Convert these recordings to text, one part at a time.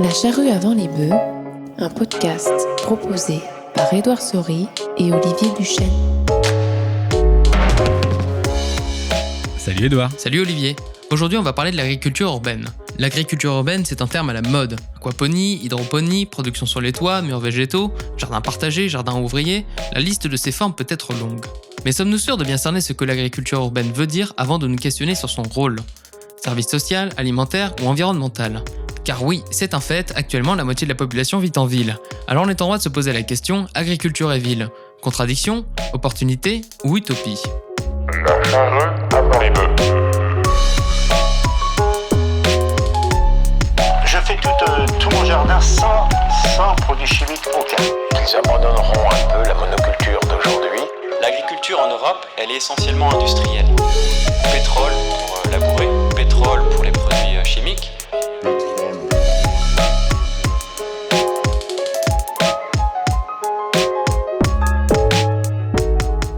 La charrue avant les bœufs, un podcast proposé par Édouard Saury et Olivier Duchesne. Salut Édouard. Salut Olivier. Aujourd'hui, on va parler de l'agriculture urbaine. L'agriculture urbaine, c'est un terme à la mode. Aquaponie, hydroponie, production sur les toits, murs végétaux, jardin partagé, jardin ouvrier, la liste de ces formes peut être longue. Mais sommes-nous sûrs de bien cerner ce que l'agriculture urbaine veut dire avant de nous questionner sur son rôle ? Service social, alimentaire ou environnemental ? Car oui, c'est un fait, actuellement la moitié de la population vit en ville. Alors on est en droit de se poser la question, agriculture et ville, contradiction, opportunité ou utopie ? La charrue avant les bœufs. Je fais tout mon jardin sans produits chimiques aucun. Ils abandonneront un peu la monoculture d'aujourd'hui. L'agriculture en Europe, elle est essentiellement industrielle. Pétrole pour labourer, pétrole pour les produits chimiques.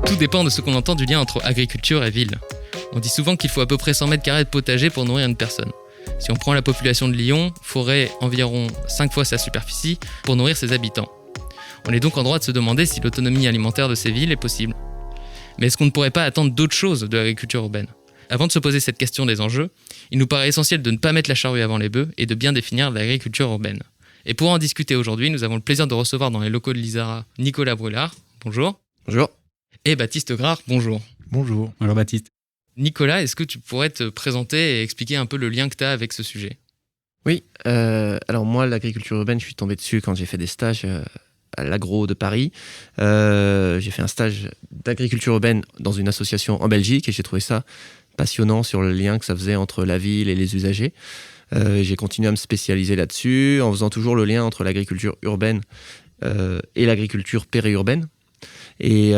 Tout dépend de ce qu'on entend du lien entre agriculture et ville. On dit souvent qu'il faut à peu près 100 mètres carrés de potager pour nourrir une personne. Si on prend la population de Lyon, il faudrait environ 5 fois sa superficie pour nourrir ses habitants. On est donc en droit de se demander si l'autonomie alimentaire de ces villes est possible. Mais est-ce qu'on ne pourrait pas attendre d'autres choses de l'agriculture urbaine ? Avant de se poser cette question des enjeux, il nous paraît essentiel de ne pas mettre la charrue avant les bœufs et de bien définir l'agriculture urbaine. Et pour en discuter aujourd'hui, nous avons le plaisir de recevoir dans les locaux de l'Isara Nicolas Brulard. Bonjour. Bonjour. Et Baptiste Grard. Bonjour. Bonjour. Alors Baptiste. Nicolas, est-ce que tu pourrais te présenter et expliquer un peu le lien que tu as avec ce sujet ? Oui, alors moi, l'agriculture urbaine, je suis tombé dessus quand j'ai fait des stages à l'Agro de Paris. J'ai fait un stage d'agriculture urbaine dans une association en Belgique et j'ai trouvé ça passionnant sur le lien que ça faisait entre la ville et les usagers. J'ai continué à me spécialiser là-dessus en faisant toujours le lien entre l'agriculture urbaine et l'agriculture périurbaine. Et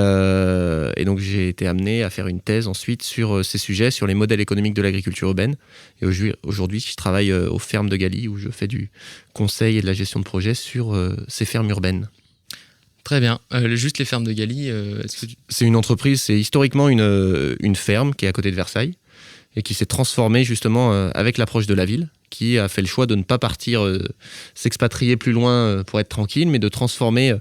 donc j'ai été amené à faire une thèse ensuite sur ces sujets, sur les modèles économiques de l'agriculture urbaine. Et aujourd'hui, je travaille aux fermes de Galie où je fais du conseil et de la gestion de projet sur ces fermes urbaines. Très bien. Juste les fermes de Galie, C'est une entreprise, c'est historiquement une ferme qui est à côté de Versailles et qui s'est transformée justement avec l'approche de la ville, qui a fait le choix de ne pas partir s'expatrier plus loin pour être tranquille, mais de transformer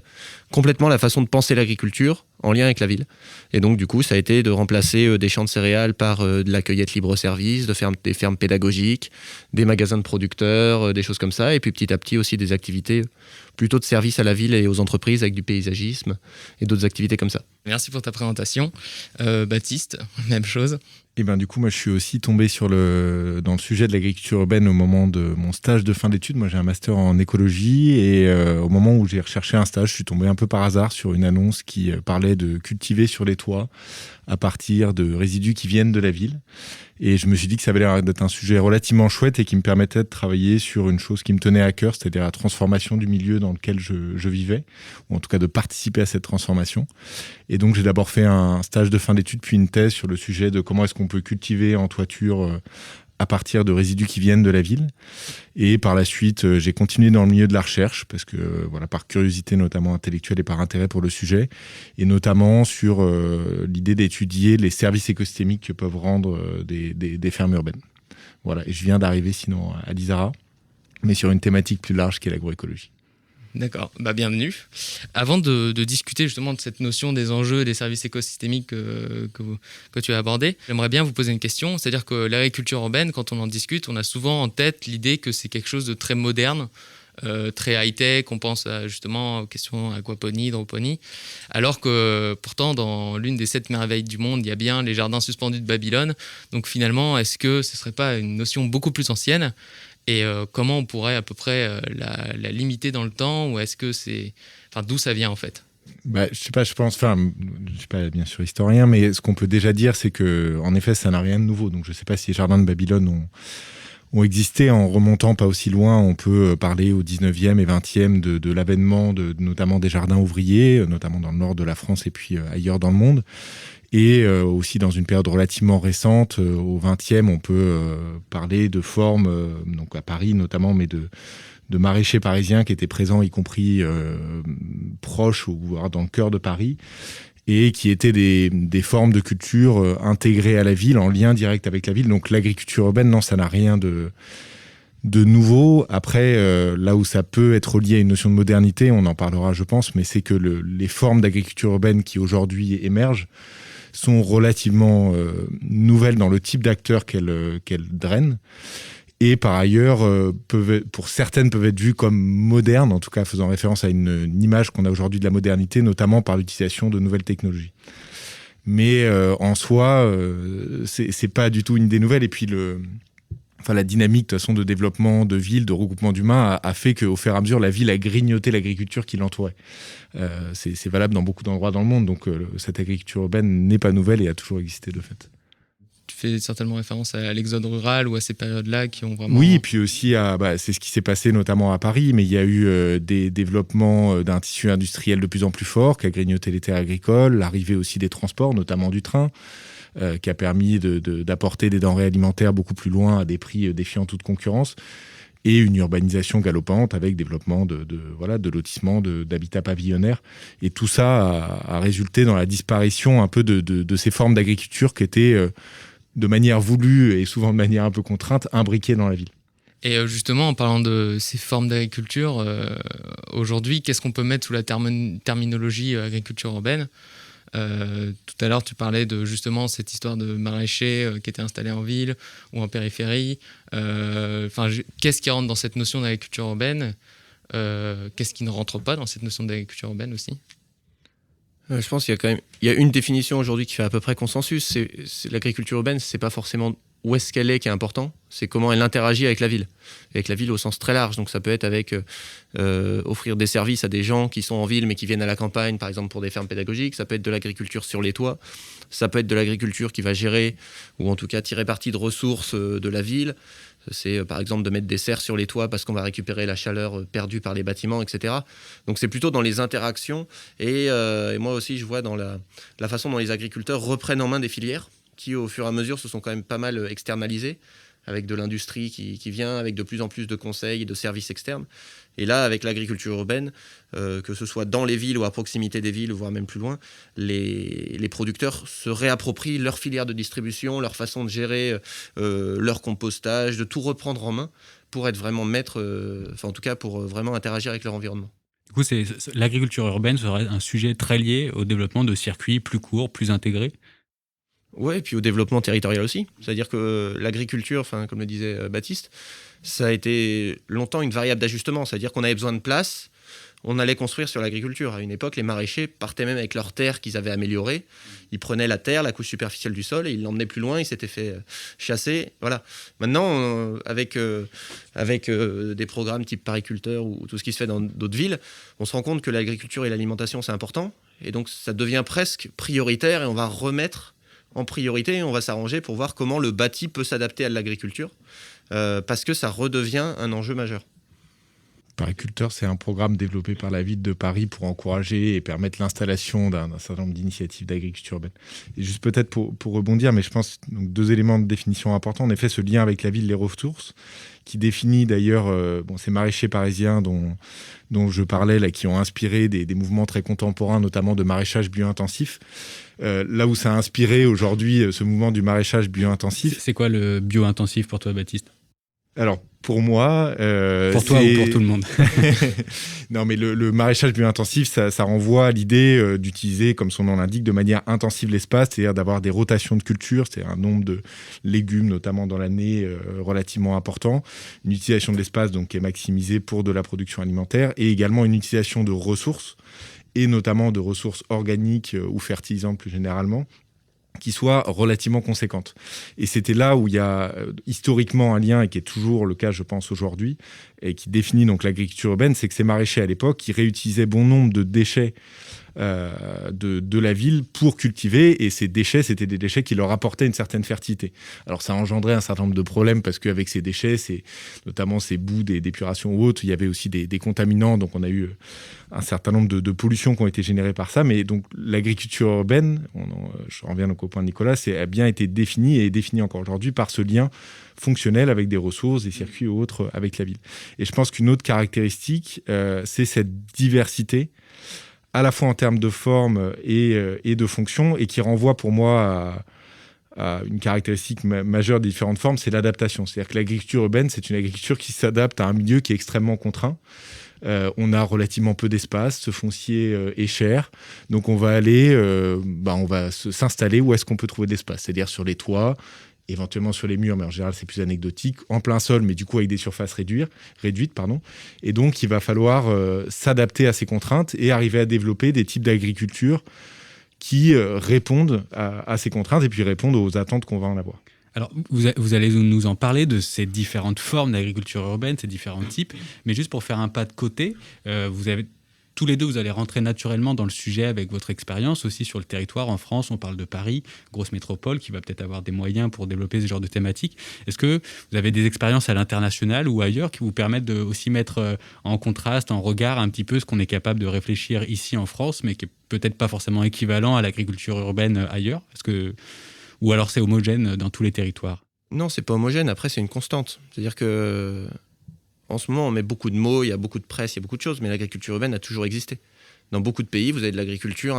complètement la façon de penser l'agriculture en lien avec la ville. Et donc, du coup, ça a été de remplacer des champs de céréales par de la cueillette libre-service, des fermes pédagogiques, des magasins de producteurs, des choses comme ça. Et puis, petit à petit, aussi des activités plutôt de service à la ville et aux entreprises avec du paysagisme et d'autres activités comme ça. Merci pour ta présentation. Baptiste, même chose. Et ben du coup, moi, je suis aussi tombé dans le sujet de l'agriculture urbaine au moment de mon stage de fin d'études. Moi, j'ai un master en écologie et au moment où j'ai recherché un stage, je suis tombé un peu par hasard sur une annonce qui parlait de cultiver sur les toits à partir de résidus qui viennent de la ville. Et je me suis dit que ça avait l'air d'être un sujet relativement chouette et qui me permettait de travailler sur une chose qui me tenait à cœur, c'est-à-dire la transformation du milieu dans lequel je vivais, ou en tout cas de participer à cette transformation. Et donc j'ai d'abord fait un stage de fin d'études, puis une thèse sur le sujet de comment est-ce qu'on peut cultiver en toiture à partir de résidus qui viennent de la ville. Et par la suite, j'ai continué dans le milieu de la recherche, parce que par curiosité notamment intellectuelle et par intérêt pour le sujet, et notamment sur l'idée d'étudier les services écosystémiques que peuvent rendre des fermes urbaines. Voilà, et je viens d'arriver sinon à l'Isara, mais sur une thématique plus large qui est l'agroécologie. D'accord, bienvenue. Avant de discuter justement de cette notion des enjeux des services écosystémiques que tu as abordé, j'aimerais bien vous poser une question. C'est-à-dire que l'agriculture urbaine, quand on en discute, on a souvent en tête l'idée que c'est quelque chose de très moderne, très high-tech, on pense justement aux questions aquaponie, hydroponie, alors que pourtant dans l'une des 7 merveilles du monde, il y a bien les jardins suspendus de Babylone. Donc finalement, est-ce que ce ne serait pas une notion beaucoup plus ancienne ? Et comment on pourrait à peu près la limiter dans le temps, ou est-ce que c'est... Enfin, d'où ça vient en fait ? Je sais pas, je suis pas bien sûr historien, mais ce qu'on peut déjà dire, c'est que en effet, ça n'a rien de nouveau. Donc je sais pas si les jardins de Babylone ont existé en remontant pas aussi loin. On peut parler au 19e et 20e de l'avènement notamment des jardins ouvriers, notamment dans le nord de la France et puis ailleurs dans le monde. Et aussi dans une période relativement récente, au XXe, on peut parler de formes, donc à Paris notamment, mais de maraîchers parisiens qui étaient présents, y compris proches ou dans le cœur de Paris, et qui étaient des formes de culture intégrées à la ville, en lien direct avec la ville. Donc l'agriculture urbaine, non, ça n'a rien de nouveau. Après, là où ça peut être lié à une notion de modernité, on en parlera, je pense, mais c'est que les formes d'agriculture urbaine qui aujourd'hui émergent sont relativement nouvelles dans le type d'acteurs qu'elles drainent. Et par ailleurs, pour certaines, peuvent être vues comme modernes, en tout cas faisant référence à une image qu'on a aujourd'hui de la modernité, notamment par l'utilisation de nouvelles technologies. Mais en soi, c'est pas du tout une idée nouvelle. Et puis la dynamique de toute façon de développement de villes, de regroupement d'humains a fait qu'au fur et à mesure, la ville a grignoté l'agriculture qui l'entourait. C'est valable dans beaucoup d'endroits dans le monde. Donc cette agriculture urbaine n'est pas nouvelle et a toujours existé de fait. Tu fais certainement référence à l'exode rural ou à ces périodes-là qui ont vraiment... Oui, et puis aussi, c'est ce qui s'est passé notamment à Paris, mais il y a eu des développements d'un tissu industriel de plus en plus fort qui a grignoté les terres agricoles, l'arrivée aussi des transports, notamment du train, qui a permis d'apporter des denrées alimentaires beaucoup plus loin à des prix défiant toute concurrence, et une urbanisation galopante avec développement de lotissements, d'habitats pavillonnaires. Et tout ça a résulté dans la disparition un peu de ces formes d'agriculture qui étaient... de manière voulue et souvent de manière un peu contrainte, imbriquées dans la ville. Et justement, en parlant de ces formes d'agriculture, aujourd'hui, qu'est-ce qu'on peut mettre sous la terminologie agriculture urbaine ? Tout à l'heure, tu parlais de justement cette histoire de maraîchers qui étaient installés en ville ou en périphérie. Qu'est-ce qui rentre dans cette notion d'agriculture urbaine ? Qu'est-ce qui ne rentre pas dans cette notion d'agriculture urbaine aussi ? Je pense qu'il y a une définition aujourd'hui qui fait à peu près consensus. C'est l'agriculture urbaine, c'est pas forcément où est-ce qu'elle est qui est important, c'est comment elle interagit avec la ville au sens très large. Donc ça peut être avec offrir des services à des gens qui sont en ville mais qui viennent à la campagne, par exemple pour des fermes pédagogiques. Ça peut être de l'agriculture sur les toits, ça peut être de l'agriculture qui va gérer ou en tout cas tirer parti de ressources de la ville. C'est par exemple de mettre des serres sur les toits parce qu'on va récupérer la chaleur perdue par les bâtiments, etc. Donc c'est plutôt dans les interactions et moi aussi je vois dans la façon dont les agriculteurs reprennent en main des filières qui au fur et à mesure se sont quand même pas mal externalisées avec de l'industrie qui vient, avec de plus en plus de conseils et de services externes. Et là, avec l'agriculture urbaine, que ce soit dans les villes ou à proximité des villes, voire même plus loin, les producteurs se réapproprient leur filière de distribution, leur façon de gérer leur compostage, de tout reprendre en main pour être vraiment maître, en tout cas pour vraiment interagir avec leur environnement. Du coup, l'agriculture urbaine serait un sujet très lié au développement de circuits plus courts, plus intégrés. Ouais, et puis au développement territorial aussi. C'est-à-dire que l'agriculture, comme le disait Baptiste, ça a été longtemps une variable d'ajustement. C'est-à-dire qu'on avait besoin de place, on allait construire sur l'agriculture. À une époque, les maraîchers partaient même avec leurs terres qu'ils avaient améliorées. Ils prenaient la terre, la couche superficielle du sol, et ils l'emmenaient plus loin, ils s'étaient fait chasser. Voilà. Maintenant, avec des programmes type pariculteur ou tout ce qui se fait dans d'autres villes, on se rend compte que l'agriculture et l'alimentation, c'est important. Et donc, ça devient presque prioritaire et on va remettre en priorité, on va s'arranger pour voir comment le bâti peut s'adapter à l'agriculture, parce que ça redevient un enjeu majeur. Pariculteur, c'est un programme développé par la ville de Paris pour encourager et permettre l'installation d'un certain nombre d'initiatives d'agriculture urbaine. Et juste peut-être pour rebondir, mais je pense donc 2 éléments de définition importants. En effet, ce lien avec la ville, les ressources, qui définit d'ailleurs ces maraîchers parisiens dont je parlais, là, qui ont inspiré des mouvements très contemporains, notamment de maraîchage bio-intensif. Là où ça a inspiré aujourd'hui ce mouvement du maraîchage bio-intensif. C'est quoi le bio-intensif pour toi, Baptiste ? Alors, pour moi... pour toi ou pour tout le monde ? Non, mais le maraîchage bio-intensif, ça renvoie à l'idée d'utiliser, comme son nom l'indique, de manière intensive l'espace, c'est-à-dire d'avoir des rotations de cultures, c'est un nombre de légumes, notamment dans l'année, relativement important, une utilisation de l'espace donc, qui est maximisée pour de la production alimentaire, et également une utilisation de ressources, et notamment de ressources organiques ou fertilisantes plus généralement, qui soit relativement conséquente. Et c'était là où il y a historiquement un lien, et qui est toujours le cas, je pense, aujourd'hui, et qui définit donc l'agriculture urbaine, c'est que ces maraîchers, à l'époque, qui réutilisaient bon nombre de déchets de la ville pour cultiver, et ces déchets, c'était des déchets qui leur apportaient une certaine fertilité. Alors ça engendrait un certain nombre de problèmes, parce qu'avec ces déchets, notamment ces boues d'épuration ou autres, il y avait aussi des contaminants, donc on a eu un certain nombre de pollutions qui ont été générées par ça, mais donc l'agriculture urbaine, je reviens donc au point de Nicolas, a bien été définie, et est définie encore aujourd'hui par ce lien fonctionnel avec des ressources, des circuits ou autres avec la ville. Et je pense qu'une autre caractéristique, c'est cette diversité, à la fois en termes de forme et de fonction, et qui renvoie pour moi a une caractéristique majeure des différentes formes, c'est l'adaptation. C'est-à-dire que l'agriculture urbaine, c'est une agriculture qui s'adapte à un milieu qui est extrêmement contraint. On a relativement peu d'espace, ce foncier est cher, donc on va aller, on va s'installer où est-ce qu'on peut trouver de l'espace, c'est-à-dire sur les toits, éventuellement sur les murs, mais en général c'est plus anecdotique, en plein sol, mais du coup avec des surfaces réduites. Et donc il va falloir s'adapter à ces contraintes et arriver à développer des types d'agriculture qui répondent à ces contraintes et puis répondent aux attentes qu'on va en avoir. Alors, vous allez nous en parler de ces différentes formes d'agriculture urbaine, ces différents types, mais juste pour faire un pas de côté, tous les deux, vous allez rentrer naturellement dans le sujet avec votre expérience aussi sur le territoire. En France, on parle de Paris, grosse métropole qui va peut-être avoir des moyens pour développer ce genre de thématiques. Est-ce que vous avez des expériences à l'international ou ailleurs qui vous permettent de aussi mettre en contraste, en regard un petit peu ce qu'on est capable de réfléchir ici en France, mais qui est peut-être pas forcément équivalent à l'agriculture urbaine ailleurs? Ou alors c'est homogène dans tous les territoires? Non, c'est pas homogène. Après, c'est une constante. C'est-à-dire que en ce moment, on met beaucoup de mots, il y a beaucoup de presse, il y a beaucoup de choses, mais l'agriculture urbaine a toujours existé. Dans beaucoup de pays, vous avez de l'agriculture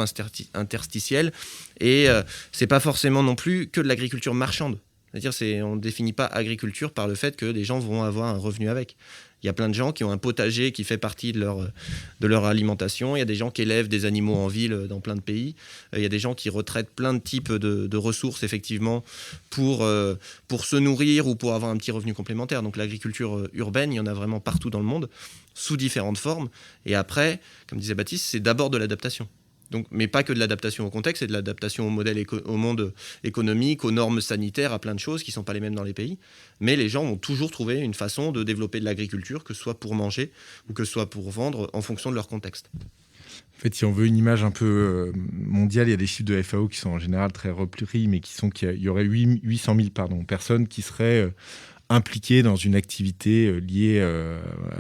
interstitielle et c'est pas forcément non plus que de l'agriculture marchande. C'est-à-dire, on ne définit pas agriculture par le fait que des gens vont avoir un revenu avec. Il y a plein de gens qui ont un potager qui fait partie de leur alimentation. Il y a des gens qui élèvent des animaux en ville dans plein de pays. Il y a des gens qui retraitent plein de types de ressources, effectivement, pour se nourrir ou pour avoir un petit revenu complémentaire. Donc l'agriculture urbaine, il y en a vraiment partout dans le monde, sous différentes formes. Et après, comme disait Baptiste, c'est d'abord de l'adaptation. Donc, mais pas que de l'adaptation au contexte, c'est de l'adaptation au monde économique, aux normes sanitaires, à plein de choses qui ne sont pas les mêmes dans les pays. Mais les gens vont toujours trouver une façon de développer de l'agriculture, que ce soit pour manger ou que ce soit pour vendre, en fonction de leur contexte. En fait, si on veut une image un peu mondiale, il y a des chiffres de FAO qui sont en général très repris, mais qu'il y aurait 800 000 personnes qui seraient impliqués dans une activité liée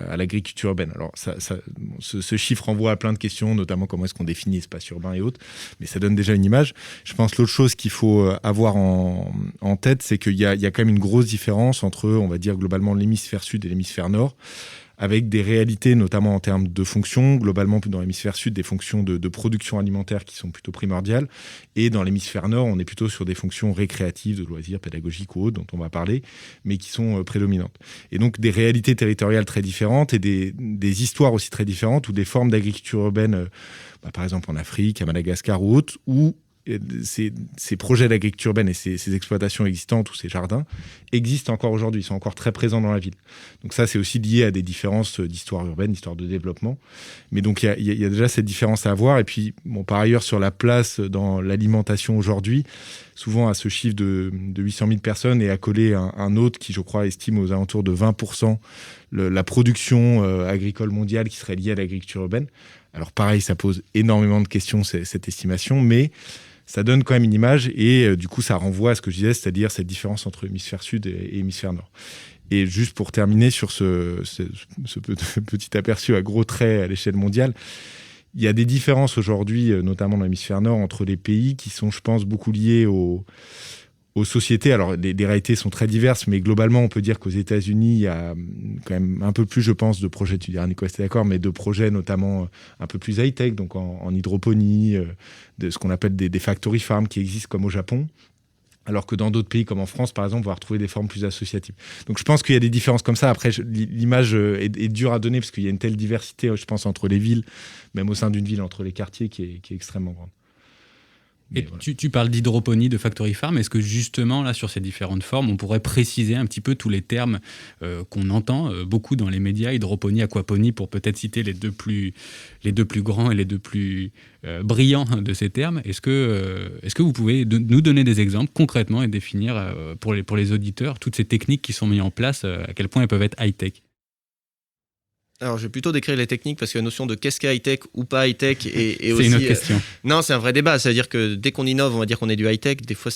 à l'agriculture urbaine. Alors, ce chiffre renvoie à plein de questions, notamment comment est-ce qu'on définit espace urbain et autres, mais ça donne déjà une image. Je pense que l'autre chose qu'il faut avoir en tête, c'est qu'il y a quand même une grosse différence entre, on va dire, globalement l'hémisphère sud et l'hémisphère nord, avec des réalités, notamment en termes de fonctions, globalement dans l'hémisphère sud, des fonctions de production alimentaire qui sont plutôt primordiales, et dans l'hémisphère nord, on est plutôt sur des fonctions récréatives, de loisirs, pédagogiques ou autres, dont on va parler, mais qui sont prédominantes. Et donc des réalités territoriales très différentes et des histoires aussi très différentes, ou des formes d'agriculture urbaine, par exemple en Afrique, à Madagascar ou autres, où ces projets d'agriculture urbaine et ces exploitations existantes ou ces jardins existent encore aujourd'hui, ils sont encore très présents dans la ville. Donc ça, c'est aussi lié à des différences d'histoire urbaine, d'histoire de développement. Mais donc il y a déjà cette différence à avoir. Et puis, par ailleurs, sur la place dans l'alimentation aujourd'hui, souvent à ce chiffre de 800 000 personnes est accolé un autre qui, je crois, estime aux alentours de 20% la production agricole mondiale qui serait liée à l'agriculture urbaine. Alors pareil, ça pose énormément de questions, cette estimation, mais ça donne quand même une image et du coup, ça renvoie à ce que je disais, c'est-à-dire cette différence entre hémisphère sud et hémisphère nord. Et juste pour terminer sur ce petit aperçu à gros traits à l'échelle mondiale, il y a des différences aujourd'hui, notamment dans l'hémisphère nord, entre les pays qui sont, je pense, beaucoup liés aux sociétés. Alors, les réalités sont très diverses, mais globalement, on peut dire qu'aux États-Unis, il y a quand même un peu plus, je pense, de projets, tu diras, Nicolas, t'es d'accord, mais de projets notamment un peu plus high-tech, donc en hydroponie, de ce qu'on appelle des factory farms qui existent comme au Japon, alors que dans d'autres pays, comme en France, par exemple, on va retrouver des formes plus associatives. Donc, je pense qu'il y a des différences comme ça. Après, l'image est dure à donner, parce qu'il y a une telle diversité, je pense, entre les villes, même au sein d'une ville, entre les quartiers, qui est extrêmement grande. Et voilà. Tu parles d'hydroponie, de factory farm. Est-ce que justement, là, sur ces différentes formes, on pourrait préciser un petit peu tous les termes qu'on entend beaucoup dans les médias, hydroponie, aquaponie, pour peut-être citer les deux plus grands et les deux plus brillants de ces termes. Est-ce que vous pouvez nous donner des exemples concrètement et définir pour les auditeurs toutes ces techniques qui sont mises en place, à quel point elles peuvent être high-tech? Alors, je vais plutôt décrire les techniques parce que la notion de qu'est-ce qu'est high-tech ou pas high-tech est aussi... C'est une autre question. Non, c'est un vrai débat. C'est-à-dire que dès qu'on innove, on va dire qu'on est du high-tech. Des fois,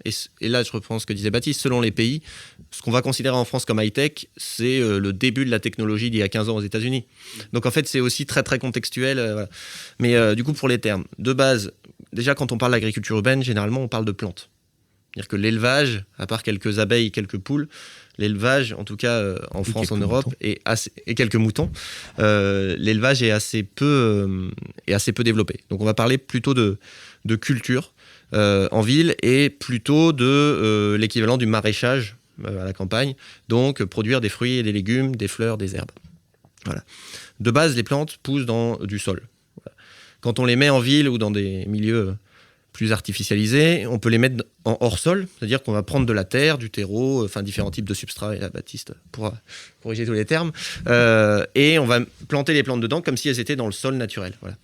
et là, je reprends ce que disait Baptiste, selon les pays, ce qu'on va considérer en France comme high-tech, c'est le début de la technologie d'il y a 15 ans aux États-Unis. Donc, en fait, c'est aussi très, très contextuel. Voilà. Mais du coup, pour les termes, de base, déjà, quand on parle d'agriculture urbaine, généralement, on parle de plantes. C'est-à-dire que l'élevage, à part quelques abeilles, quelques poules, l'élevage, en tout cas en France, en Europe, et quelques moutons, l'élevage est assez peu développé. Donc on va parler plutôt de culture en ville et plutôt de l'équivalent du maraîchage à la campagne, donc produire des fruits et des légumes, des fleurs, des herbes. Voilà. De base, les plantes poussent dans du sol. Voilà. Quand on les met en ville ou dans des milieux plus artificialisés, on peut les mettre en hors-sol, c'est-à-dire qu'on va prendre de la terre, du terreau, enfin différents types de substrats, et la Baptiste pour corriger tous les termes, et on va planter les plantes dedans comme si elles étaient dans le sol naturel. Voilà.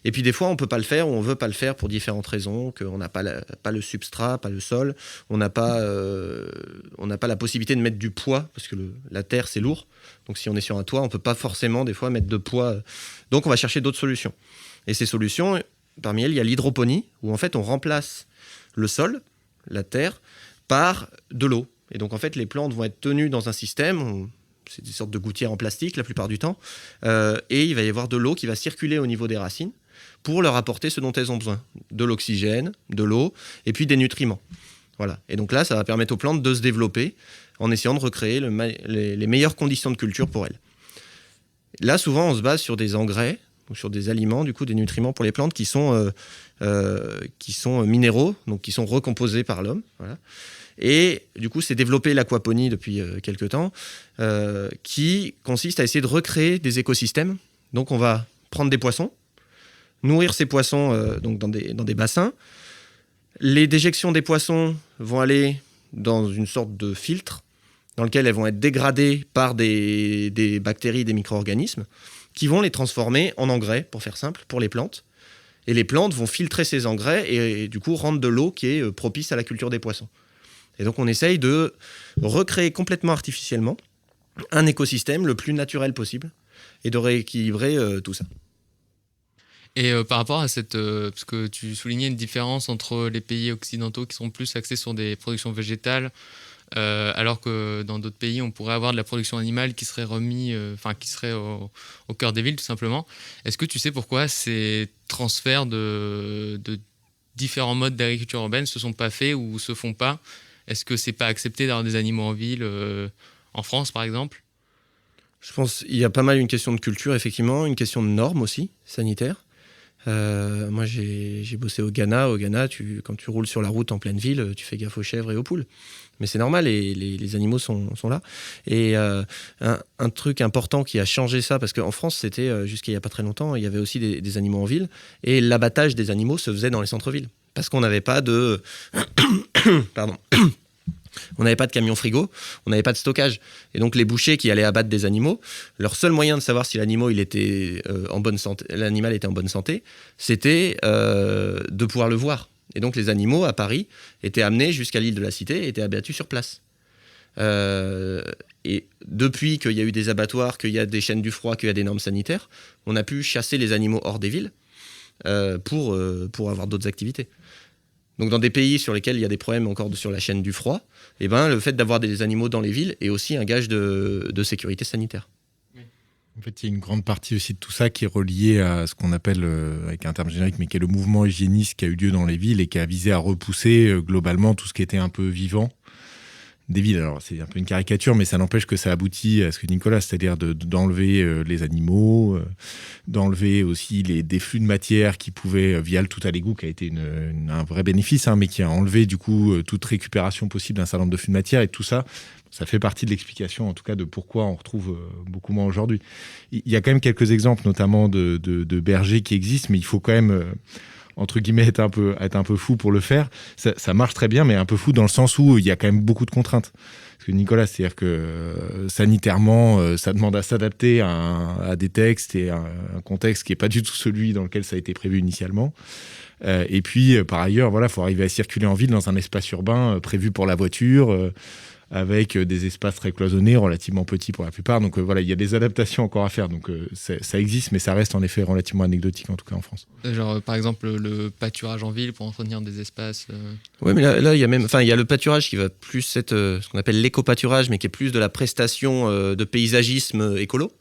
Et puis des fois, on ne peut pas le faire ou on ne veut pas le faire pour différentes raisons, qu'on n'a pas le substrat, pas le sol, on n'a pas la possibilité de mettre du poids, parce que la terre, c'est lourd. Donc si on est sur un toit, on ne peut pas forcément des fois mettre de poids. Donc on va chercher d'autres solutions. Et ces solutions, parmi elles, il y a l'hydroponie, où en fait on remplace le sol, la terre, par de l'eau. Et donc en fait, les plantes vont être tenues dans un système, c'est des sortes de gouttières en plastique la plupart du temps, et il va y avoir de l'eau qui va circuler au niveau des racines pour leur apporter ce dont elles ont besoin. De l'oxygène, de l'eau, et puis des nutriments. Voilà. Et donc là, ça va permettre aux plantes de se développer en essayant de recréer les meilleures conditions de culture pour elles. Là, souvent, on se base sur des engrais, ou sur des aliments, du coup, des nutriments pour les plantes qui sont minéraux, donc qui sont recomposés par l'homme. Voilà. Et du coup, c'est développé l'aquaponie depuis quelques temps, qui consiste à essayer de recréer des écosystèmes. Donc, on va prendre des poissons, nourrir ces poissons donc dans des bassins. Les déjections des poissons vont aller dans une sorte de filtre dans lequel elles vont être dégradées par des bactéries, des micro-organismes, qui vont les transformer en engrais, pour faire simple, pour les plantes. Et les plantes vont filtrer ces engrais et du coup rendre de l'eau qui est propice à la culture des poissons. Et donc on essaye de recréer complètement artificiellement un écosystème le plus naturel possible et de rééquilibrer tout ça. Et par rapport à parce que tu soulignais une différence entre les pays occidentaux qui sont plus axés sur des productions végétales, alors que dans d'autres pays, on pourrait avoir de la production animale qui serait qui serait au cœur des villes, tout simplement. Est-ce que tu sais pourquoi ces transferts de différents modes d'agriculture urbaine se sont pas faits ou se font pas? Est-ce que c'est pas accepté d'avoir des animaux en ville, en France, par exemple? Je pense qu'il y a pas mal une question de culture, effectivement, une question de normes aussi, sanitaires. Moi, j'ai bossé au Ghana. Au Ghana, quand tu roules sur la route en pleine ville, tu fais gaffe aux chèvres et aux poules. Mais c'est normal, les animaux sont là. Et un truc important qui a changé ça, parce qu'en France, c'était jusqu'à il n'y a pas très longtemps, il y avait aussi des animaux en ville. Et l'abattage des animaux se faisait dans les centres-villes. Parce qu'on n'avait pas de... Pardon. On n'avait pas de camion frigo, on n'avait pas de stockage. Et donc les bouchers qui allaient abattre des animaux, leur seul moyen de savoir si l'animal était en bonne santé, c'était de pouvoir le voir. Et donc les animaux à Paris étaient amenés jusqu'à l'île de la Cité et étaient abattus sur place. Et depuis qu'il y a eu des abattoirs, qu'il y a des chaînes du froid, qu'il y a des normes sanitaires, on a pu chasser les animaux hors des villes pour avoir d'autres activités. Donc dans des pays sur lesquels il y a des problèmes encore sur la chaîne du froid, eh ben, le fait d'avoir des animaux dans les villes est aussi un gage de sécurité sanitaire. En fait, il y a une grande partie aussi de tout ça qui est reliée à ce qu'on appelle, avec un terme générique, mais qui est le mouvement hygiéniste qui a eu lieu dans les villes et qui a visé à repousser globalement tout ce qui était un peu vivant des villes. Alors, c'est un peu une caricature, mais ça n'empêche que ça aboutit à ce que Nicolas, c'est-à-dire d'enlever les animaux, d'enlever aussi des flux de matière qui pouvaient, via le tout à l'égout, qui a été un vrai bénéfice, mais qui a enlevé du coup toute récupération possible d'un certain nombre de flux de matière, et tout ça, ça fait partie de l'explication, en tout cas, de pourquoi on retrouve beaucoup moins aujourd'hui. Il y a quand même quelques exemples, notamment de bergers qui existent, mais il faut quand même... entre guillemets, être un peu fou pour le faire. Ça marche très bien, mais un peu fou dans le sens où il y a quand même beaucoup de contraintes. Parce que Nicolas, c'est-à-dire que sanitairement, ça demande à s'adapter à des textes et à un contexte qui n'est pas du tout celui dans lequel ça a été prévu initialement. Et puis, par ailleurs, voilà, faut arriver à circuler en ville dans un espace urbain prévu pour la voiture, avec des espaces très cloisonnés, relativement petits pour la plupart. Donc voilà, il y a des adaptations encore à faire. Donc ça existe, mais ça reste en effet relativement anecdotique, en tout cas en France. Genre, par exemple, le pâturage en ville pour entretenir des espaces. Oui, mais là, il y a le pâturage qui va plus être ce qu'on appelle l'éco-pâturage, mais qui est plus de la prestation de paysagisme écolo.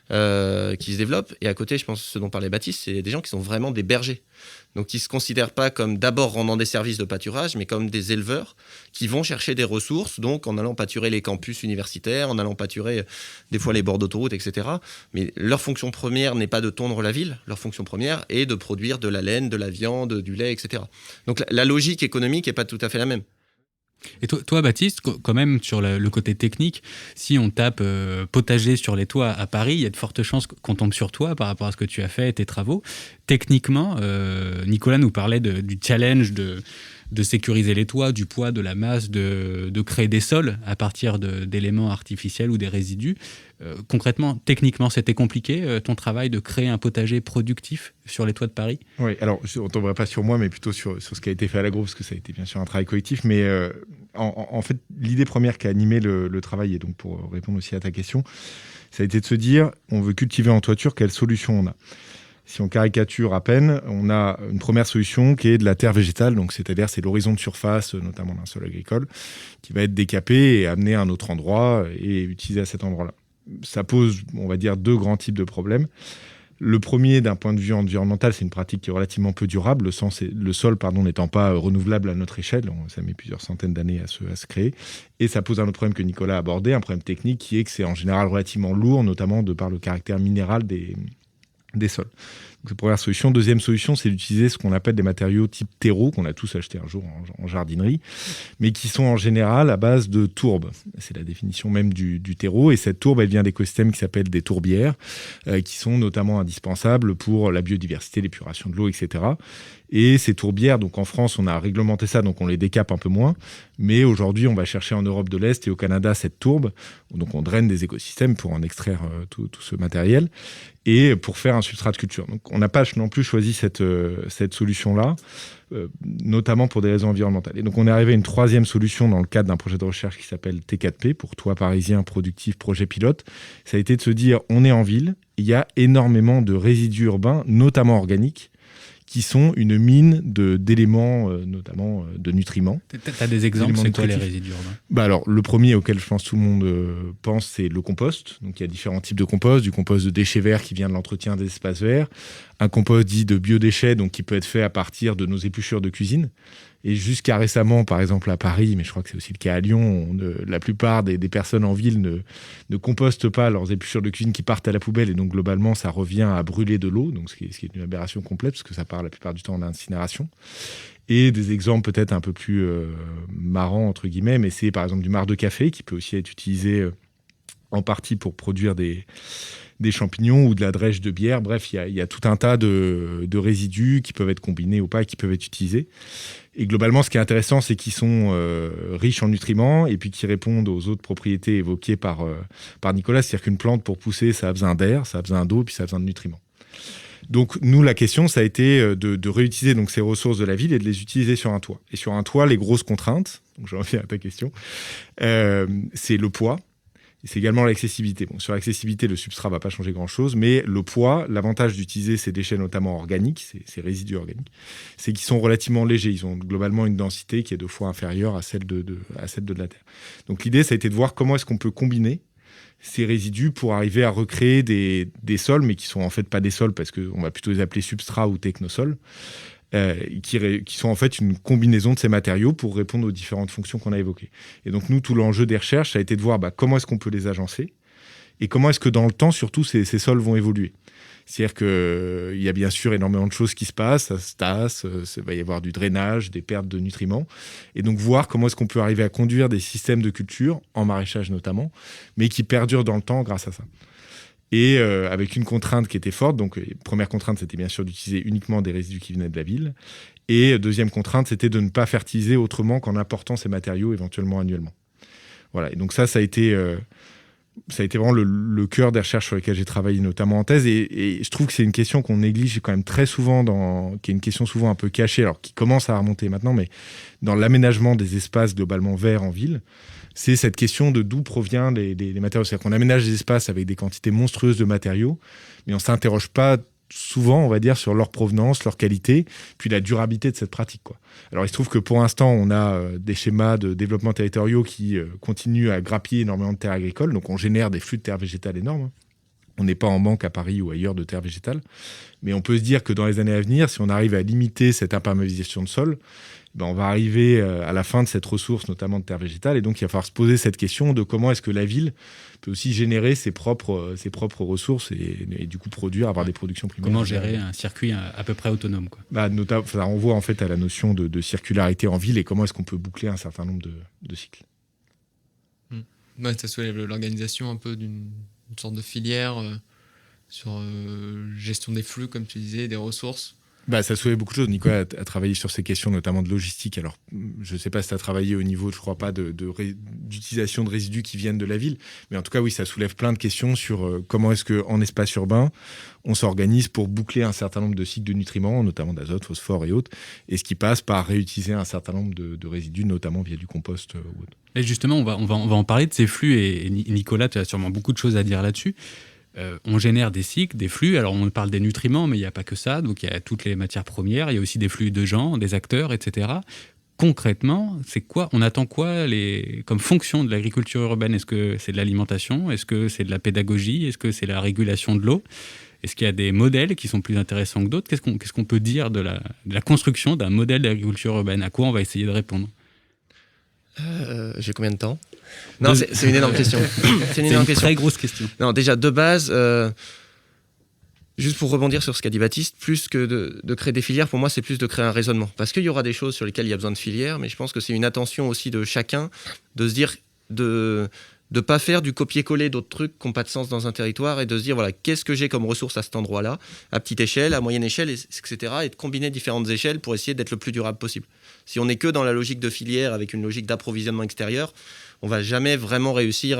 qui se développent. Et à côté, je pense, ce dont parlait Baptiste, c'est des gens qui sont vraiment des bergers. Donc, qui ne se considèrent pas comme d'abord rendant des services de pâturage, mais comme des éleveurs qui vont chercher des ressources, donc en allant pâturer les campus universitaires, en allant pâturer des fois les bords d'autoroute, etc. Mais leur fonction première n'est pas de tondre la ville, leur fonction première est de produire de la laine, de la viande, du lait, etc. Donc, la logique économique n'est pas tout à fait la même. Et toi, Baptiste, quand même, sur le côté technique, si on tape potager sur les toits à Paris, il y a de fortes chances qu'on tombe sur toi par rapport à ce que tu as fait et tes travaux. Techniquement, Nicolas nous parlait du challenge de sécuriser les toits, du poids, de la masse, de créer des sols à partir d'éléments artificiels ou des résidus. Concrètement, techniquement, c'était compliqué, ton travail de créer un potager productif sur les toits de Paris? Oui, alors on ne tomberait pas sur moi, mais plutôt sur ce qui a été fait à l'agro, parce que ça a été bien sûr un travail collectif. Mais en fait, l'idée première qui a animé le travail, et donc pour répondre aussi à ta question, ça a été de se dire, on veut cultiver en toiture, quelle solution on a? Si on caricature à peine, on a une première solution qui est de la terre végétale, donc c'est-à-dire c'est l'horizon de surface, notamment d'un sol agricole, qui va être décapé et amené à un autre endroit et utilisé à cet endroit-là. Ça pose, on va dire, deux grands types de problèmes. Le premier, d'un point de vue environnemental, c'est une pratique qui est relativement peu durable, le sol n'étant pas renouvelable à notre échelle, ça met plusieurs centaines d'années à se créer. Et ça pose un autre problème que Nicolas a abordé, un problème technique qui est que c'est en général relativement lourd, notamment de par le caractère minéral des sols. Donc, c'est la première solution. Deuxième solution, c'est d'utiliser ce qu'on appelle des matériaux type terreau, qu'on a tous acheté un jour en jardinerie, mais qui sont en général à base de tourbe. C'est la définition même du terreau. Et cette tourbe, elle vient d'écosystèmes qui s'appellent des tourbières, qui sont notamment indispensables pour la biodiversité, l'épuration de l'eau, etc. Et ces tourbières, donc en France, on a réglementé ça, donc on les décape un peu moins. Mais aujourd'hui, on va chercher en Europe de l'Est et au Canada cette tourbe. Donc on draine des écosystèmes pour en extraire tout ce matériel et pour faire un substrat de culture. Donc on n'a pas non plus choisi cette solution-là, notamment pour des raisons environnementales. Et donc on est arrivé à une troisième solution dans le cadre d'un projet de recherche qui s'appelle T4P, pour Toit Parisien Productif Projet Pilote. Ça a été de se dire, on est en ville, il y a énormément de résidus urbains, notamment organiques, qui sont une mine d'éléments, notamment de nutriments. Tu as des exemples, c'est quoi les résidus urbains? Alors, le premier auquel je pense tout le monde pense, c'est le compost. Donc, il y a différents types de compost, du compost de déchets verts qui vient de l'entretien des espaces verts, un compost dit de biodéchets, donc qui peut être fait à partir de nos épluchures de cuisine. Et jusqu'à récemment, par exemple à Paris, mais je crois que c'est aussi le cas à Lyon, la plupart des personnes en ville ne compostent pas leurs épluchures de cuisine qui partent à la poubelle. Et donc globalement, ça revient à brûler de l'eau, donc ce qui est une aberration complète, parce que ça part la plupart du temps en incinération. Et des exemples peut-être un peu plus marrants, entre guillemets, mais c'est par exemple du marc de café qui peut aussi être utilisé en partie pour produire des champignons ou de la drèche de bière. Bref, il y a tout un tas de résidus qui peuvent être combinés ou pas, qui peuvent être utilisés. Et globalement, ce qui est intéressant, c'est qu'ils sont riches en nutriments et puis qui répondent aux autres propriétés évoquées par Nicolas. C'est-à-dire qu'une plante, pour pousser, ça a besoin d'air, ça a besoin d'eau, puis ça a besoin de nutriments. Donc, nous, la question, ça a été de réutiliser donc, ces ressources de la ville et de les utiliser sur un toit. Et sur un toit, les grosses contraintes, donc je reviens à ta question, c'est le poids. C'est également l'accessibilité. Bon, sur l'accessibilité, le substrat ne va pas changer grand-chose, mais le poids, l'avantage d'utiliser ces déchets notamment organiques, ces résidus organiques, c'est qu'ils sont relativement légers. Ils ont globalement une densité qui est 2 fois inférieure à celle de la Terre. Donc l'idée, ça a été de voir comment est-ce qu'on peut combiner ces résidus pour arriver à recréer des sols, mais qui ne sont en fait pas des sols, parce qu'on va plutôt les appeler substrats ou technosols, qui sont en fait une combinaison de ces matériaux pour répondre aux différentes fonctions qu'on a évoquées. Et donc nous, tout l'enjeu des recherches, ça a été de voir comment est-ce qu'on peut les agencer et comment est-ce que dans le temps, surtout, ces sols vont évoluer. C'est-à-dire qu'il y a bien sûr énormément de choses qui se passent, ça se tasse, il va y avoir du drainage, des pertes de nutriments, et donc voir comment est-ce qu'on peut arriver à conduire des systèmes de culture, en maraîchage notamment, mais qui perdurent dans le temps grâce à ça. Et avec une contrainte qui était forte. Donc, première contrainte, c'était bien sûr d'utiliser uniquement des résidus qui venaient de la ville. Et deuxième contrainte, c'était de ne pas fertiliser autrement qu'en apportant ces matériaux éventuellement annuellement. Voilà. Et donc ça a été vraiment le cœur des recherches sur lesquelles j'ai travaillé, notamment en thèse. Et je trouve que c'est une question qu'on néglige quand même très souvent, qui est une question souvent un peu cachée, alors qui commence à remonter maintenant, mais dans l'aménagement des espaces globalement verts en ville, c'est cette question de d'où proviennent les matériaux. C'est-à-dire qu'on aménage des espaces avec des quantités monstrueuses de matériaux, mais on ne s'interroge pas souvent, on va dire, sur leur provenance, leur qualité, puis la durabilité de cette pratique, quoi. Alors, il se trouve que pour l'instant, on a des schémas de développement territoriaux qui continuent à grappiller énormément de terres agricoles, donc on génère des flux de terre végétale énormes. On n'est pas en manque à Paris ou ailleurs de terre végétale. Mais on peut se dire que dans les années à venir, si on arrive à limiter cette imperméabilisation de sol, on va arriver à la fin de cette ressource, notamment de terre végétale. Et donc, il va falloir se poser cette question de comment est-ce que la ville peut aussi générer ses propres ressources et du coup avoir des productions primaires. Comment gérer un circuit à peu près autonome, quoi. Ça renvoie en fait à la notion de circularité en ville et comment est-ce qu'on peut boucler un certain nombre de cycles. Ça soulève l'organisation un peu d'une sorte de filière sur gestion des flux, comme tu disais, des ressources. Ça soulève beaucoup de choses. Nicolas a travaillé sur ces questions, notamment de logistique. Alors, je ne sais pas si tu as travaillé au niveau, je ne crois pas, d'utilisation de résidus qui viennent de la ville. Mais en tout cas, oui, ça soulève plein de questions sur comment est-ce qu'en espace urbain, on s'organise pour boucler un certain nombre de cycles de nutriments, notamment d'azote, phosphore et autres, et ce qui passe par réutiliser un certain nombre de résidus, notamment via du compost ou autre. Et justement, on va en parler de ces flux, et Nicolas, tu as sûrement beaucoup de choses à dire là-dessus. On génère des cycles, des flux. Alors, on parle des nutriments, mais il n'y a pas que ça. Donc, il y a toutes les matières premières. Il y a aussi des flux de gens, des acteurs, etc. Concrètement, c'est quoi ? On attend quoi comme fonction de l'agriculture urbaine ? Est-ce que c'est de l'alimentation ? Est-ce que c'est de la pédagogie ? Est-ce que c'est la régulation de l'eau ? Est-ce qu'il y a des modèles qui sont plus intéressants que d'autres ? Qu'est-ce qu'on peut dire de la construction d'un modèle d'agriculture urbaine ? À quoi on va essayer de répondre ? J'ai combien de temps ? Non, c'est une énorme question. C'est une très grosse question. Non, déjà, de base, juste pour rebondir sur ce qu'a dit Baptiste, plus que de créer des filières, pour moi, c'est plus de créer un raisonnement. Parce qu'il y aura des choses sur lesquelles il y a besoin de filières, mais je pense que c'est une attention aussi de chacun de se dire, de ne pas faire du copier-coller d'autres trucs qui n'ont pas de sens dans un territoire et de se dire, voilà, qu'est-ce que j'ai comme ressource à cet endroit-là, à petite échelle, à moyenne échelle, etc. Et de combiner différentes échelles pour essayer d'être le plus durable possible. Si on n'est que dans la logique de filière avec une logique d'approvisionnement extérieur, on ne va jamais vraiment réussir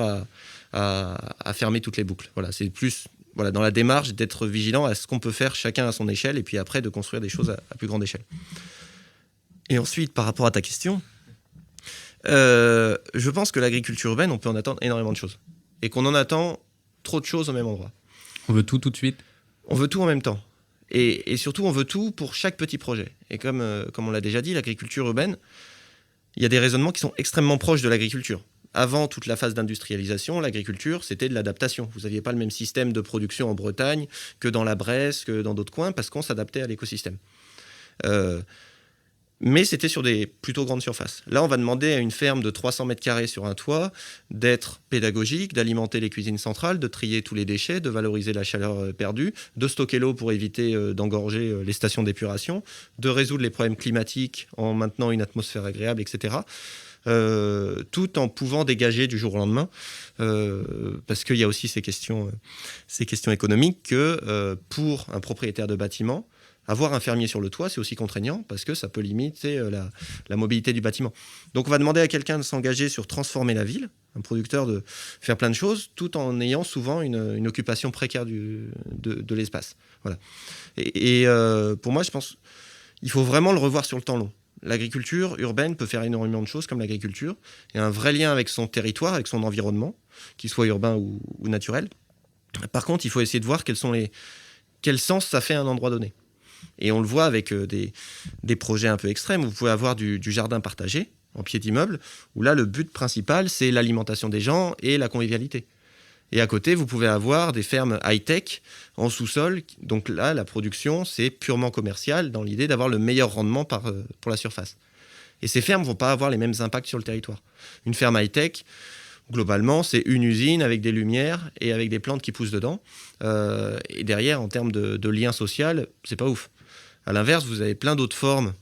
à fermer toutes les boucles. Voilà, c'est plus dans la démarche d'être vigilant à ce qu'on peut faire chacun à son échelle et puis après de construire des choses à plus grande échelle. Et ensuite, par rapport à ta question, je pense que l'agriculture urbaine, on peut en attendre énormément de choses. Et qu'on en attend trop de choses au même endroit. On veut tout de suite ? On veut tout en même temps. Et surtout, on veut tout pour chaque petit projet. Et comme on l'a déjà dit, l'agriculture urbaine, il y a des raisonnements qui sont extrêmement proches de l'agriculture. Avant toute la phase d'industrialisation, l'agriculture, c'était de l'adaptation. Vous n'aviez pas le même système de production en Bretagne que dans la Bresse, que dans d'autres coins, parce qu'on s'adaptait à l'écosystème. Mais c'était sur des plutôt grandes surfaces. Là, on va demander à une ferme de 300 mètres carrés sur un toit d'être pédagogique, d'alimenter les cuisines centrales, de trier tous les déchets, de valoriser la chaleur perdue, de stocker l'eau pour éviter d'engorger les stations d'épuration, de résoudre les problèmes climatiques en maintenant une atmosphère agréable, etc. Tout en pouvant dégager du jour au lendemain, parce qu'il y a aussi ces questions économiques que pour un propriétaire de bâtiment, avoir un fermier sur le toit, c'est aussi contraignant parce que ça peut limiter la mobilité du bâtiment. Donc on va demander à quelqu'un de s'engager sur transformer la ville, un producteur de faire plein de choses, tout en ayant souvent une occupation précaire de l'espace. Voilà. Et pour moi, je pense qu'il faut vraiment le revoir sur le temps long. L'agriculture urbaine peut faire énormément de choses comme l'agriculture. Il y a un vrai lien avec son territoire, avec son environnement, qu'il soit urbain ou naturel. Par contre, il faut essayer de voir quel sens ça fait à un endroit donné. Et on le voit avec des projets un peu extrêmes. Vous pouvez avoir du jardin partagé en pied d'immeuble, où là, le but principal, c'est l'alimentation des gens et la convivialité. Et à côté, vous pouvez avoir des fermes high-tech en sous-sol. Donc là, la production, c'est purement commercial dans l'idée d'avoir le meilleur rendement pour la surface. Et ces fermes ne vont pas avoir les mêmes impacts sur le territoire. Une ferme high-tech, globalement, c'est une usine avec des lumières et avec des plantes qui poussent dedans. Et derrière, en termes de lien social, c'est pas ouf. À l'inverse, vous avez plein d'autres formes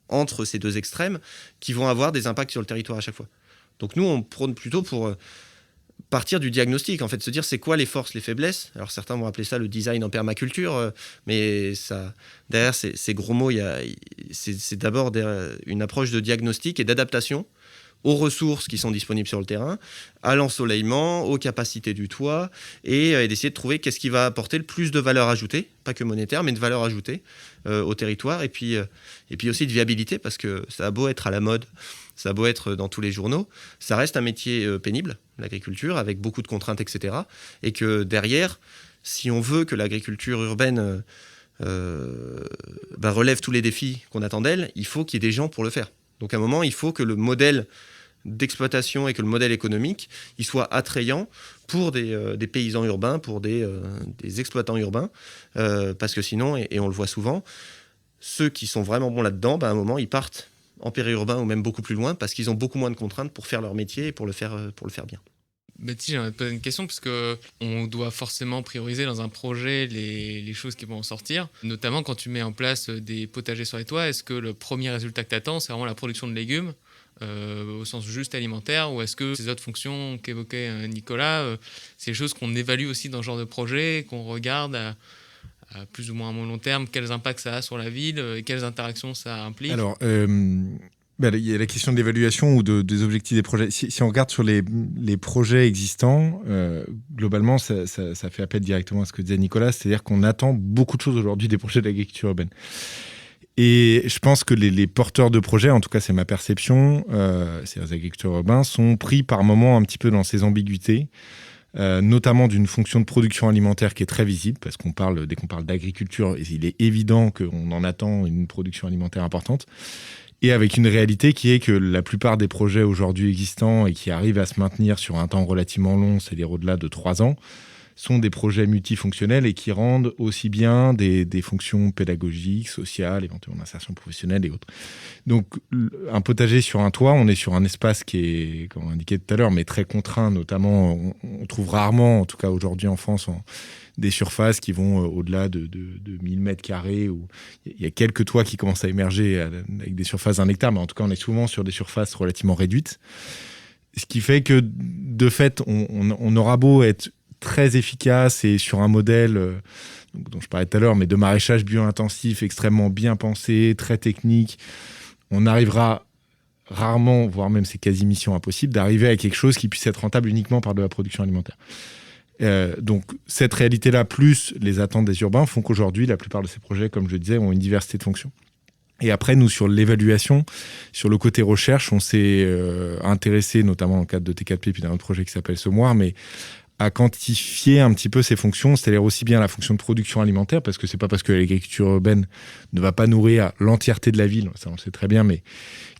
entre ces deux extrêmes qui vont avoir des impacts sur le territoire à chaque fois. Donc nous, on prône plutôt pour partir du diagnostic, en fait, se dire c'est quoi les forces, les faiblesses. Alors certains vont appeler ça le design en permaculture, mais ça, derrière ces gros mots, c'est d'abord une approche de diagnostic et d'adaptation aux ressources qui sont disponibles sur le terrain, à l'ensoleillement, aux capacités du toit, et d'essayer de trouver qu'est-ce qui va apporter le plus de valeur ajoutée, pas que monétaire, mais de valeur ajoutée au territoire, et puis aussi de viabilité, parce que ça a beau être à la mode, ça a beau être dans tous les journaux, ça reste un métier pénible, l'agriculture, avec beaucoup de contraintes, etc. Et que derrière, si on veut que l'agriculture urbaine relève tous les défis qu'on attend d'elle, il faut qu'il y ait des gens pour le faire. Donc à un moment, il faut que le modèle d'exploitation et que le modèle économique il soit attrayant pour des paysans urbains, pour des exploitants urbains, parce que sinon, et on le voit souvent, ceux qui sont vraiment bons là-dedans, à un moment, ils partent en périurbain ou même beaucoup plus loin parce qu'ils ont beaucoup moins de contraintes pour faire leur métier et pour le faire bien. Baptiste, j'aimerais te poser une question parce qu'on doit forcément prioriser dans un projet les choses qui vont en sortir. Notamment quand tu mets en place des potagers sur les toits, est-ce que le premier résultat que tu attends, c'est vraiment la production de légumes au sens juste alimentaire, ou est-ce que ces autres fonctions qu'évoquait Nicolas, c'est des choses qu'on évalue aussi dans ce genre de projet, qu'on regarde à plus ou moins à mon long terme, quels impacts ça a sur la ville, et quelles interactions ça implique? Alors, il y a la question de l'évaluation ou des objectifs des projets. Si on regarde sur les projets existants, globalement, ça fait appel directement à ce que disait Nicolas, c'est-à-dire qu'on attend beaucoup de choses aujourd'hui des projets d'agriculture urbaine. Et je pense que les porteurs de projets, en tout cas c'est ma perception, c'est les agriculteurs urbains, sont pris par moments un petit peu dans ces ambiguïtés, notamment d'une fonction de production alimentaire qui est très visible, parce dès qu'on parle d'agriculture, il est évident qu'on en attend une production alimentaire importante, et avec une réalité qui est que la plupart des projets aujourd'hui existants et qui arrivent à se maintenir sur un temps relativement long, c'est-à-dire au-delà de 3 ans, sont des projets multifonctionnels et qui rendent aussi bien des fonctions pédagogiques, sociales, éventuellement d'insertion professionnelle et autres. Donc, un potager sur un toit, on est sur un espace qui est, comme on indiquait tout à l'heure, mais très contraint, notamment, on trouve rarement, en tout cas aujourd'hui en France, des surfaces qui vont au-delà de 1000 mètres carrés, où il y a quelques toits qui commencent à émerger avec des surfaces d'1 hectare, mais en tout cas, on est souvent sur des surfaces relativement réduites. Ce qui fait que, de fait, on aura beau être très efficace et sur un modèle dont je parlais tout à l'heure, mais de maraîchage bio-intensif extrêmement bien pensé, très technique, on arrivera rarement, voire même c'est quasi mission impossible, d'arriver à quelque chose qui puisse être rentable uniquement par de la production alimentaire. Donc cette réalité-là, plus les attentes des urbains, font qu'aujourd'hui, la plupart de ces projets, comme je le disais, ont une diversité de fonctions. Et après, nous, sur l'évaluation, sur le côté recherche, on s'est intéressé, notamment dans le cadre de T4P, puis d'un autre projet qui s'appelle Semoir, mais à quantifier un petit peu ces fonctions, c'est-à-dire aussi bien la fonction de production alimentaire, parce que c'est pas parce que l'agriculture urbaine ne va pas nourrir l'entièreté de la ville, ça on le sait très bien, mais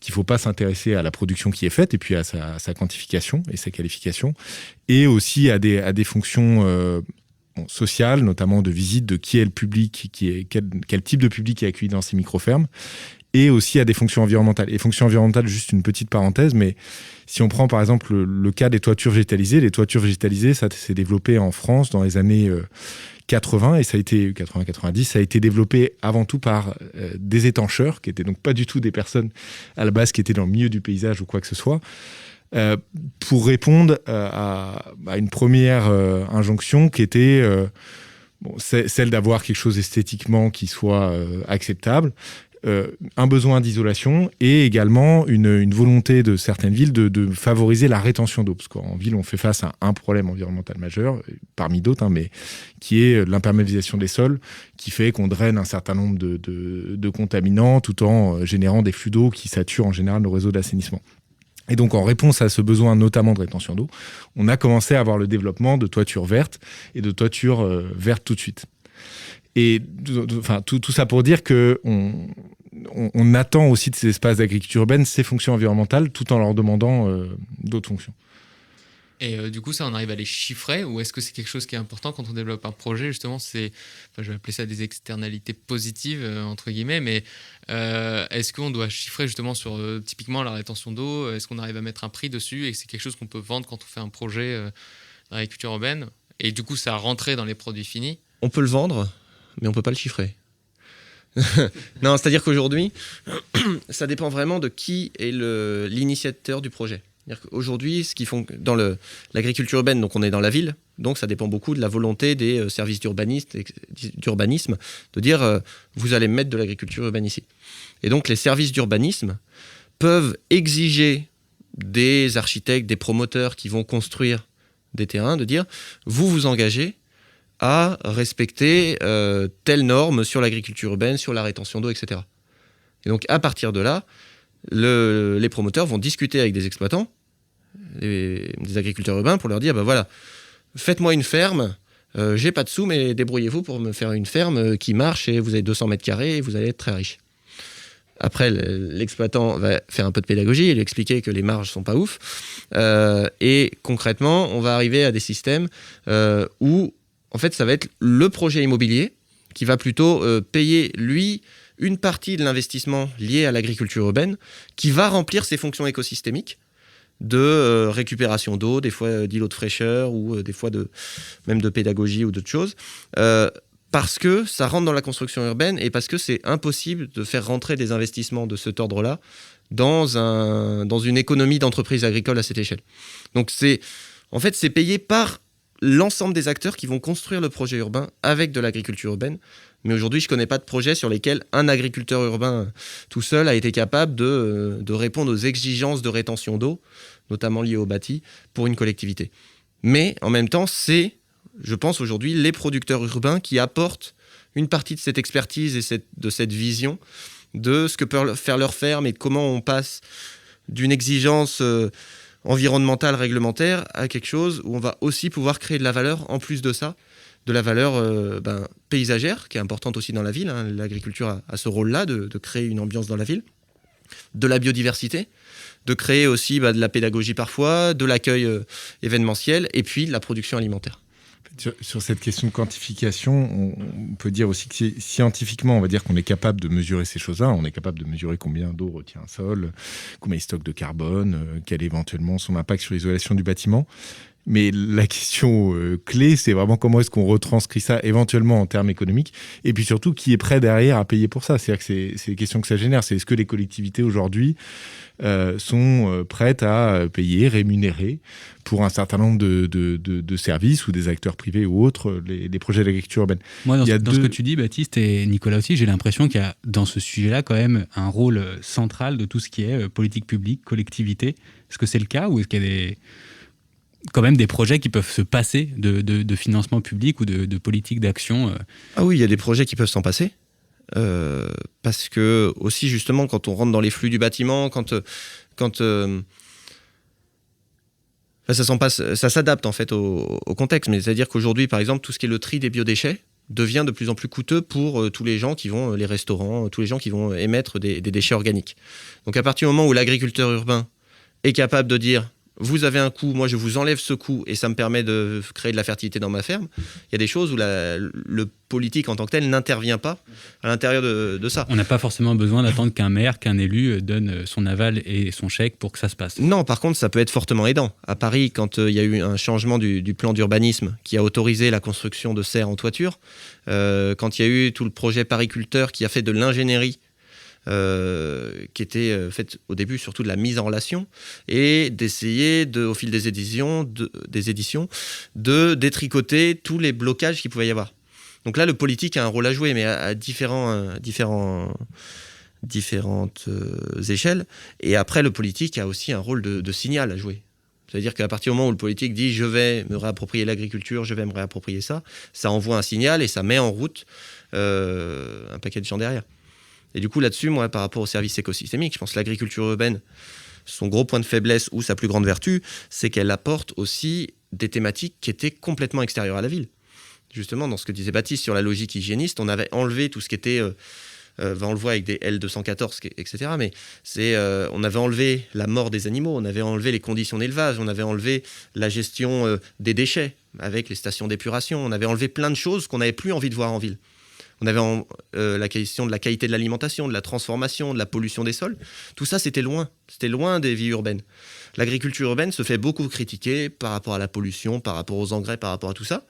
qu'il faut pas s'intéresser à la production qui est faite et puis à sa quantification et sa qualification, et aussi à des fonctions sociales, notamment de visite de qui est le public, quel type de public est accueilli dans ces micro-fermes, et aussi à des fonctions environnementales. Et fonctions environnementales, juste une petite parenthèse, mais si on prend par exemple le cas des toitures végétalisées, les toitures végétalisées, ça s'est développé en France dans les années 80 et ça a été 80-90, ça a été développé avant tout par des étancheurs qui étaient donc pas du tout des personnes à la base qui étaient dans le milieu du paysage ou quoi que ce soit, pour répondre à une première injonction qui était celle d'avoir quelque chose esthétiquement qui soit acceptable. Un besoin d'isolation et également une volonté de certaines villes de favoriser la rétention d'eau. Parce qu'en ville, on fait face à un problème environnemental majeur, parmi d'autres, mais qui est l'imperméabilisation des sols, qui fait qu'on draine un certain nombre de contaminants tout en générant des flux d'eau qui saturent en général nos réseaux d'assainissement. Et donc, en réponse à ce besoin, notamment de rétention d'eau, on a commencé à avoir le développement de toitures vertes et de toitures vertes tout de suite. Et enfin, tout ça pour dire qu'on attend aussi de ces espaces d'agriculture urbaine ces fonctions environnementales tout en leur demandant d'autres fonctions. Et du coup, ça, on arrive à les chiffrer, ou est-ce que c'est quelque chose qui est important quand on développe un projet, justement, je vais appeler ça des externalités positives, entre guillemets, mais est-ce qu'on doit chiffrer justement sur typiquement la rétention d'eau? Est-ce qu'on arrive à mettre un prix dessus et que c'est quelque chose qu'on peut vendre quand on fait un projet d'agriculture urbaine? Et du coup, ça a rentré dans les produits finis? On peut le vendre, mais on ne peut pas le chiffrer. Non, c'est-à-dire qu'aujourd'hui, ça dépend vraiment de qui est l'initiateur du projet. C'est-à-dire qu'aujourd'hui, ce qu'ils font dans l'agriculture urbaine, donc on est dans la ville, donc ça dépend beaucoup de la volonté des services d'urbanisme de dire vous allez mettre de l'agriculture urbaine ici. Et donc les services d'urbanisme peuvent exiger des architectes, des promoteurs qui vont construire des terrains, de dire vous vous engagez à respecter telle norme sur l'agriculture urbaine, sur la rétention d'eau, etc. Et donc, à partir de là, les promoteurs vont discuter avec des exploitants, des agriculteurs urbains, pour leur dire, voilà, faites-moi une ferme, j'ai pas de sous, mais débrouillez-vous pour me faire une ferme qui marche, et vous avez 200 mètres carrés, et vous allez être très riche. Après, l'exploitant va faire un peu de pédagogie et lui expliquer que les marges sont pas ouf. Et concrètement, on va arriver à des systèmes où, en fait, ça va être le projet immobilier qui va plutôt payer, lui, une partie de l'investissement lié à l'agriculture urbaine, qui va remplir ses fonctions écosystémiques de récupération d'eau, des fois d'îlots de fraîcheur ou des fois même de pédagogie ou d'autres choses. Parce que ça rentre dans la construction urbaine et parce que c'est impossible de faire rentrer des investissements de cet ordre-là dans une économie d'entreprise agricole à cette échelle. Donc c'est payé par l'ensemble des acteurs qui vont construire le projet urbain avec de l'agriculture urbaine. Mais aujourd'hui, je ne connais pas de projet sur lesquels un agriculteur urbain tout seul a été capable de répondre aux exigences de rétention d'eau, notamment liées au bâti, pour une collectivité. Mais en même temps, c'est, je pense aujourd'hui, les producteurs urbains qui apportent une partie de cette expertise et de cette vision de ce que peut faire leur ferme et de comment on passe d'une exigence environnementale, réglementaire, à quelque chose où on va aussi pouvoir créer de la valeur, en plus de ça, de la valeur paysagère, qui est importante aussi dans la ville. Hein. L'agriculture a ce rôle-là de créer une ambiance dans la ville, de la biodiversité, de créer aussi de la pédagogie parfois, de l'accueil événementiel, et puis de la production alimentaire. Sur cette question de quantification, on peut dire aussi que scientifiquement, on va dire qu'on est capable de mesurer ces choses-là. On est capable de mesurer combien d'eau retient un sol, combien il stocke de carbone, quel est éventuellement son impact sur l'isolation du bâtiment. Mais la question clé, c'est vraiment comment est-ce qu'on retranscrit ça éventuellement en termes économiques, et puis surtout qui est prêt derrière à payer pour ça. C'est-à-dire que c'est les questions que ça génère. C'est est-ce que les collectivités aujourd'hui sont prêtes à payer, rémunérer pour un certain nombre de services ou des acteurs privés ou autres, les projets d'agriculture urbaine. Moi, dans ce que tu dis, Baptiste et Nicolas aussi, j'ai l'impression qu'il y a dans ce sujet-là quand même un rôle central de tout ce qui est politique publique, collectivité. Est-ce que c'est le cas ou est-ce qu'il y a quand même des projets qui peuvent se passer de financement public ou de politique d'action Ah oui, il y a des projets qui peuvent s'en passer. Parce que aussi justement quand on rentre dans les flux du bâtiment, ça s'adapte en fait au contexte. Mais c'est-à-dire qu'aujourd'hui, par exemple, tout ce qui est le tri des biodéchets devient de plus en plus coûteux pour tous les gens qui vont, les restaurants, tous les gens qui vont émettre des déchets organiques. Donc à partir du moment où l'agriculteur urbain est capable de dire vous avez un coût, moi je vous enlève ce coût et ça me permet de créer de la fertilité dans ma ferme. Il y a des choses où le politique en tant que tel n'intervient pas à l'intérieur de ça. On n'a pas forcément besoin d'attendre qu'un maire, qu'un élu donne son aval et son chèque pour que ça se passe. Non, par contre, ça peut être fortement aidant. À Paris, quand il y a eu un changement du plan d'urbanisme qui a autorisé la construction de serres en toiture, quand il y a eu tout le projet pariculteur qui a fait de l'ingénierie, qui était faite au début surtout de la mise en relation et d'essayer au fil des éditions de détricoter tous les blocages qu'il pouvait y avoir. Donc là, le politique a un rôle à jouer, mais à différentes échelles. Et après, le politique a aussi un rôle de signal à jouer. C'est-à-dire qu'à partir du moment où le politique dit « je vais me réapproprier l'agriculture, je vais me réapproprier ça », ça envoie un signal et ça met en route un paquet de gens derrière. Et du coup, là-dessus, moi, par rapport aux services écosystémiques, je pense que l'agriculture urbaine, son gros point de faiblesse ou sa plus grande vertu, c'est qu'elle apporte aussi des thématiques qui étaient complètement extérieures à la ville. Justement, dans ce que disait Baptiste sur la logique hygiéniste, on avait enlevé tout ce qui était... on le voit avec des L214, etc. Mais on avait enlevé la mort des animaux, on avait enlevé les conditions d'élevage, on avait enlevé la gestion des déchets avec les stations d'épuration, on avait enlevé plein de choses qu'on n'avait plus envie de voir en ville. On avait la question de la qualité de l'alimentation, de la transformation, de la pollution des sols. Tout ça, c'était loin des vies urbaines. L'agriculture urbaine se fait beaucoup critiquer par rapport à la pollution, par rapport aux engrais, par rapport à tout ça,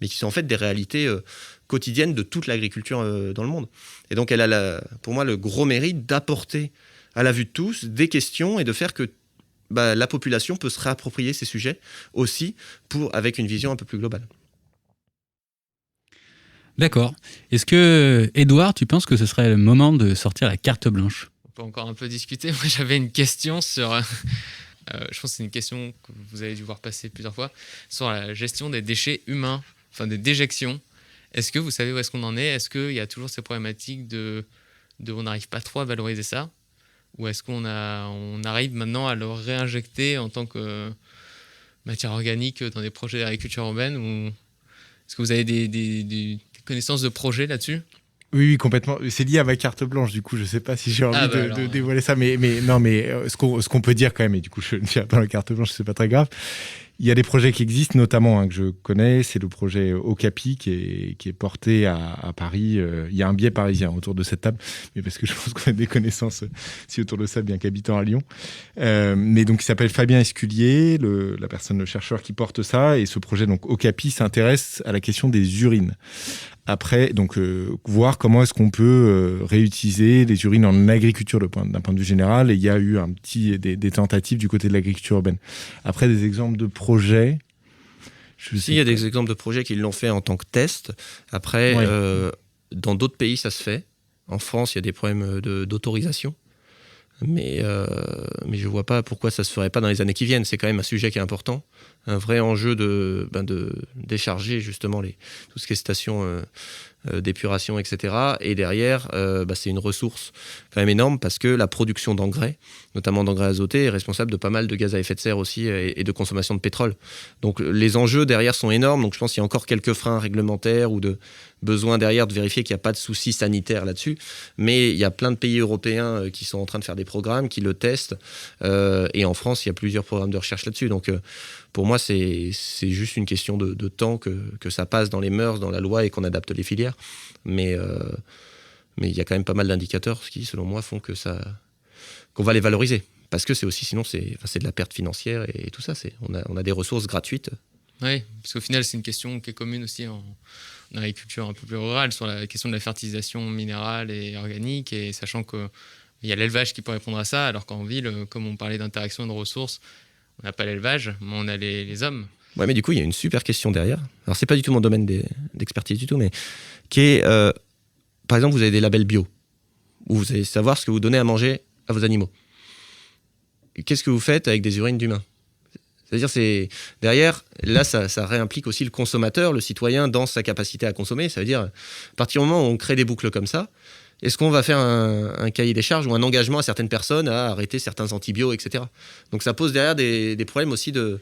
mais qui sont en fait des réalités quotidiennes de toute l'agriculture dans le monde. Et donc, elle a, pour moi, le gros mérite d'apporter à la vue de tous des questions et de faire que la population peut se réapproprier ces sujets aussi avec une vision un peu plus globale. D'accord. Est-ce que, Édouard, tu penses que ce serait le moment de sortir la carte blanche ? On peut encore un peu discuter. Moi, j'avais une question sur... je pense que c'est une question que vous avez dû voir passer plusieurs fois, sur la gestion des déchets humains, enfin des déjections. Est-ce que vous savez où est-ce qu'on en est ? Est-ce qu'il y a toujours ces problématiques on n'arrive pas trop à valoriser ça ? Ou est-ce qu'on arrive maintenant à le réinjecter en tant que matière organique dans des projets d'agriculture urbaine ? Ou est-ce que vous avez des connaissances de projets là-dessus ? Oui, complètement. C'est lié à ma carte blanche, du coup, je sais pas si j'ai envie de dévoiler ça, mais ce qu'on peut dire quand même, et du coup, je ne dirai pas la carte blanche, c'est pas très grave. Il y a des projets qui existent, notamment que je connais, c'est le projet Okapi qui est porté à Paris. Il y a un biais parisien autour de cette table, mais parce que je pense qu'on a des connaissances si autour de ça, bien qu'habitant à Lyon. Mais donc, il s'appelle Fabien Esculier, le chercheur qui porte ça, et ce projet donc Okapi s'intéresse à la question des urines. Après, donc, voir comment est-ce qu'on peut réutiliser les urines en agriculture d'un point de vue général. Et il y a eu des tentatives du côté de l'agriculture urbaine. Après, des exemples de projets. Il y a des exemples de projets qui l'ont fait en tant que test. Après, dans d'autres pays, ça se fait. En France, il y a des problèmes d'autorisation. Mais je ne vois pas pourquoi ça ne se ferait pas dans les années qui viennent. C'est quand même un sujet qui est important. Un vrai enjeu de décharger justement tout ce qui est stations d'épuration, etc. Et derrière, c'est une ressource quand même énorme parce que la production d'engrais, notamment d'engrais azotés, est responsable de pas mal de gaz à effet de serre aussi et de consommation de pétrole. Donc les enjeux derrière sont énormes. Donc je pense qu'il y a encore quelques freins réglementaires ou de besoin derrière de vérifier qu'il n'y a pas de soucis sanitaires là-dessus. Mais il y a plein de pays européens qui sont en train de faire des programmes, qui le testent. Et en France, il y a plusieurs programmes de recherche là-dessus. Donc pour moi, c'est juste une question de temps que ça passe dans les mœurs, dans la loi et qu'on adapte les filières. Mais il y a quand même pas mal d'indicateurs qui, selon moi, font qu'on va les valoriser. Parce que c'est aussi, sinon, c'est de la perte financière et tout ça. On a des ressources gratuites. Oui, parce qu'au final, c'est une question qui est commune aussi en agriculture un peu plus rurale, sur la question de la fertilisation minérale et organique, et sachant qu'il y a l'élevage qui peut répondre à ça, alors qu'en ville, comme on parlait d'interaction et de ressources, on n'a pas l'élevage, mais on a les hommes. Ouais, mais du coup, il y a une super question derrière. Alors, c'est pas du tout mon domaine d'expertise du tout, mais qui est, par exemple, vous avez des labels bio, où vous allez savoir ce que vous donnez à manger à vos animaux. Et qu'est-ce que vous faites avec des urines d'humains ? C'est-à-dire, derrière, là, ça réimplique aussi le consommateur, le citoyen, dans sa capacité à consommer. Ça veut dire, à partir du moment où on crée des boucles comme ça, est-ce qu'on va faire un cahier des charges ou un engagement à certaines personnes à arrêter certains antibiotiques, etc. Donc ça pose derrière des problèmes aussi de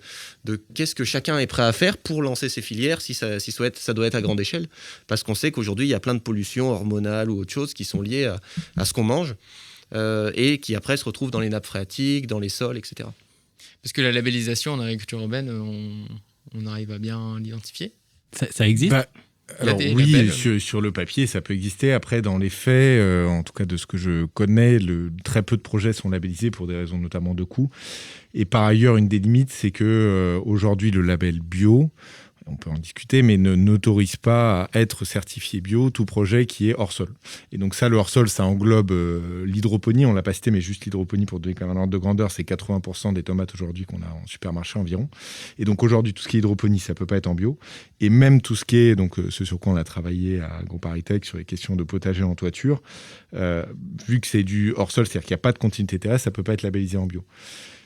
qu'est-ce que chacun est prêt à faire pour lancer ces filières, si ça doit être à grande échelle. Parce qu'on sait qu'aujourd'hui, il y a plein de pollutions hormonales ou autre chose qui sont liées à ce qu'on mange et qui après se retrouvent dans les nappes phréatiques, dans les sols, etc. Parce que la labellisation en agriculture urbaine, on arrive à bien l'identifier. Ça existe Alors oui, sur le papier, ça peut exister. Après, dans les faits, en tout cas de ce que je connais, très peu de projets sont labellisés pour des raisons notamment de coût. Et par ailleurs, une des limites, c'est que aujourd'hui, le label bio, on peut en discuter, mais n'autorise pas à être certifié bio tout projet qui est hors sol. Et donc ça, le hors sol, ça englobe l'hydroponie. On l'a pas cité, mais juste l'hydroponie, pour donner quand même un ordre de grandeur, c'est 80% des tomates aujourd'hui qu'on a en supermarché environ. Et donc aujourd'hui, tout ce qui est hydroponie, ça peut pas être en bio. Et même tout ce qui est, donc ce sur quoi on a travaillé à AgroParisTech, sur les questions de potager en toiture, vu que c'est du hors sol, c'est-à-dire qu'il n'y a pas de continuité terrestre, ça peut pas être labellisé en bio.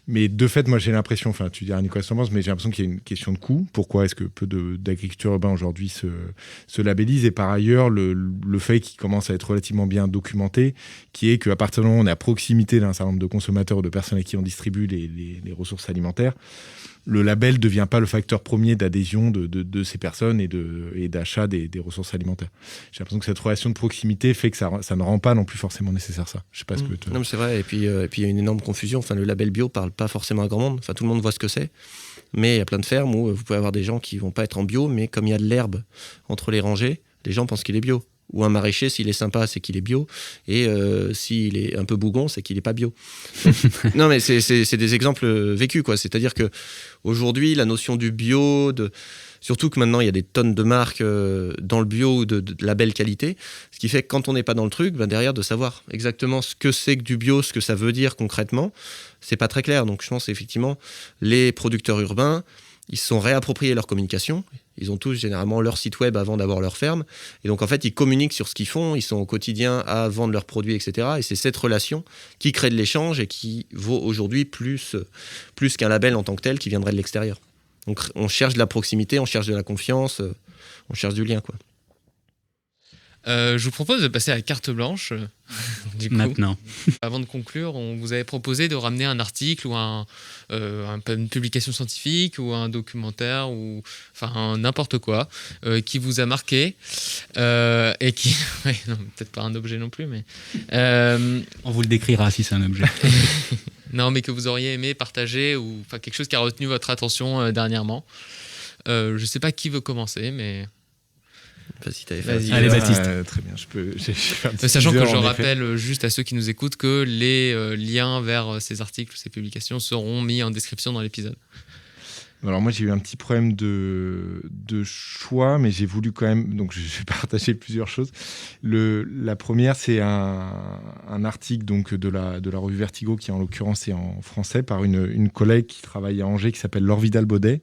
Mais de fait, moi j'ai l'impression, enfin tu diras Nicolas Sommers, mais j'ai l'impression qu'il y a une question de coût. Pourquoi est-ce que peu d'agriculteurs urbains aujourd'hui se labellisent ? Et par ailleurs, le fait qui commence à être relativement bien documenté, qui est qu'à partir du moment où on est à proximité d'un certain nombre de consommateurs, de personnes à qui on distribue les ressources alimentaires, le label ne devient pas le facteur premier d'adhésion de ces personnes et d'achat des ressources alimentaires. J'ai l'impression que cette relation de proximité fait que ça ne rend pas non plus forcément nécessaire ça. Je sais pas ce que Non, mais c'est vrai. Et puis il y a une énorme confusion. Enfin, le label bio parle pas forcément à grand monde. Enfin, tout le monde voit ce que c'est. Mais il y a plein de fermes où vous pouvez avoir des gens qui vont pas être en bio, mais comme il y a de l'herbe entre les rangées, les gens pensent qu'il est bio. Ou un maraîcher, s'il est sympa, c'est qu'il est bio. Et s'il est un peu bougon, c'est qu'il n'est pas bio. Non, mais c'est des exemples vécus, quoi. C'est-à-dire qu'aujourd'hui, la notion du bio, surtout que maintenant, il y a des tonnes de marques dans le bio de label qualité, ce qui fait que quand on n'est pas dans le truc, derrière, de savoir exactement ce que c'est que du bio, ce que ça veut dire concrètement, c'est pas très clair. Donc je pense effectivement, les producteurs urbains, ils se sont réappropriés leur communication. Ils ont tous généralement leur site web avant d'avoir leur ferme. Et donc, en fait, ils communiquent sur ce qu'ils font. Ils sont au quotidien à vendre leurs produits, etc. Et c'est cette relation qui crée de l'échange et qui vaut aujourd'hui plus qu'un label en tant que tel qui viendrait de l'extérieur. Donc, on cherche de la proximité, on cherche de la confiance, on cherche du lien, quoi. Je vous propose de passer à la carte blanche. Du coup, Maintenant. avant de conclure, on vous avait proposé de ramener un article ou une publication scientifique ou un documentaire ou enfin n'importe quoi qui vous a marqué et qui ouais, non, peut-être pas un objet non plus, mais On vous le décrira si c'est un objet. non, mais que vous auriez aimé partager ou enfin quelque chose qui a retenu votre attention dernièrement. Je sais pas qui veut commencer, mais Vas-y, t'avais Vas-y. fait. Allez, Baptiste. Très bien, j'ai fait un petit sachant que teaser, je en effet. rappelle juste à ceux qui nous écoutent que les liens vers ces articles, ces publications seront mis en description dans l'épisode. Alors moi j'ai eu un petit problème de choix, mais j'ai voulu quand même, donc je vais partager plusieurs choses. La première, c'est un article donc de la revue Vertigo, qui en l'occurrence est en français, par une collègue qui travaille à Angers, qui s'appelle Laure Vidal-Baudet,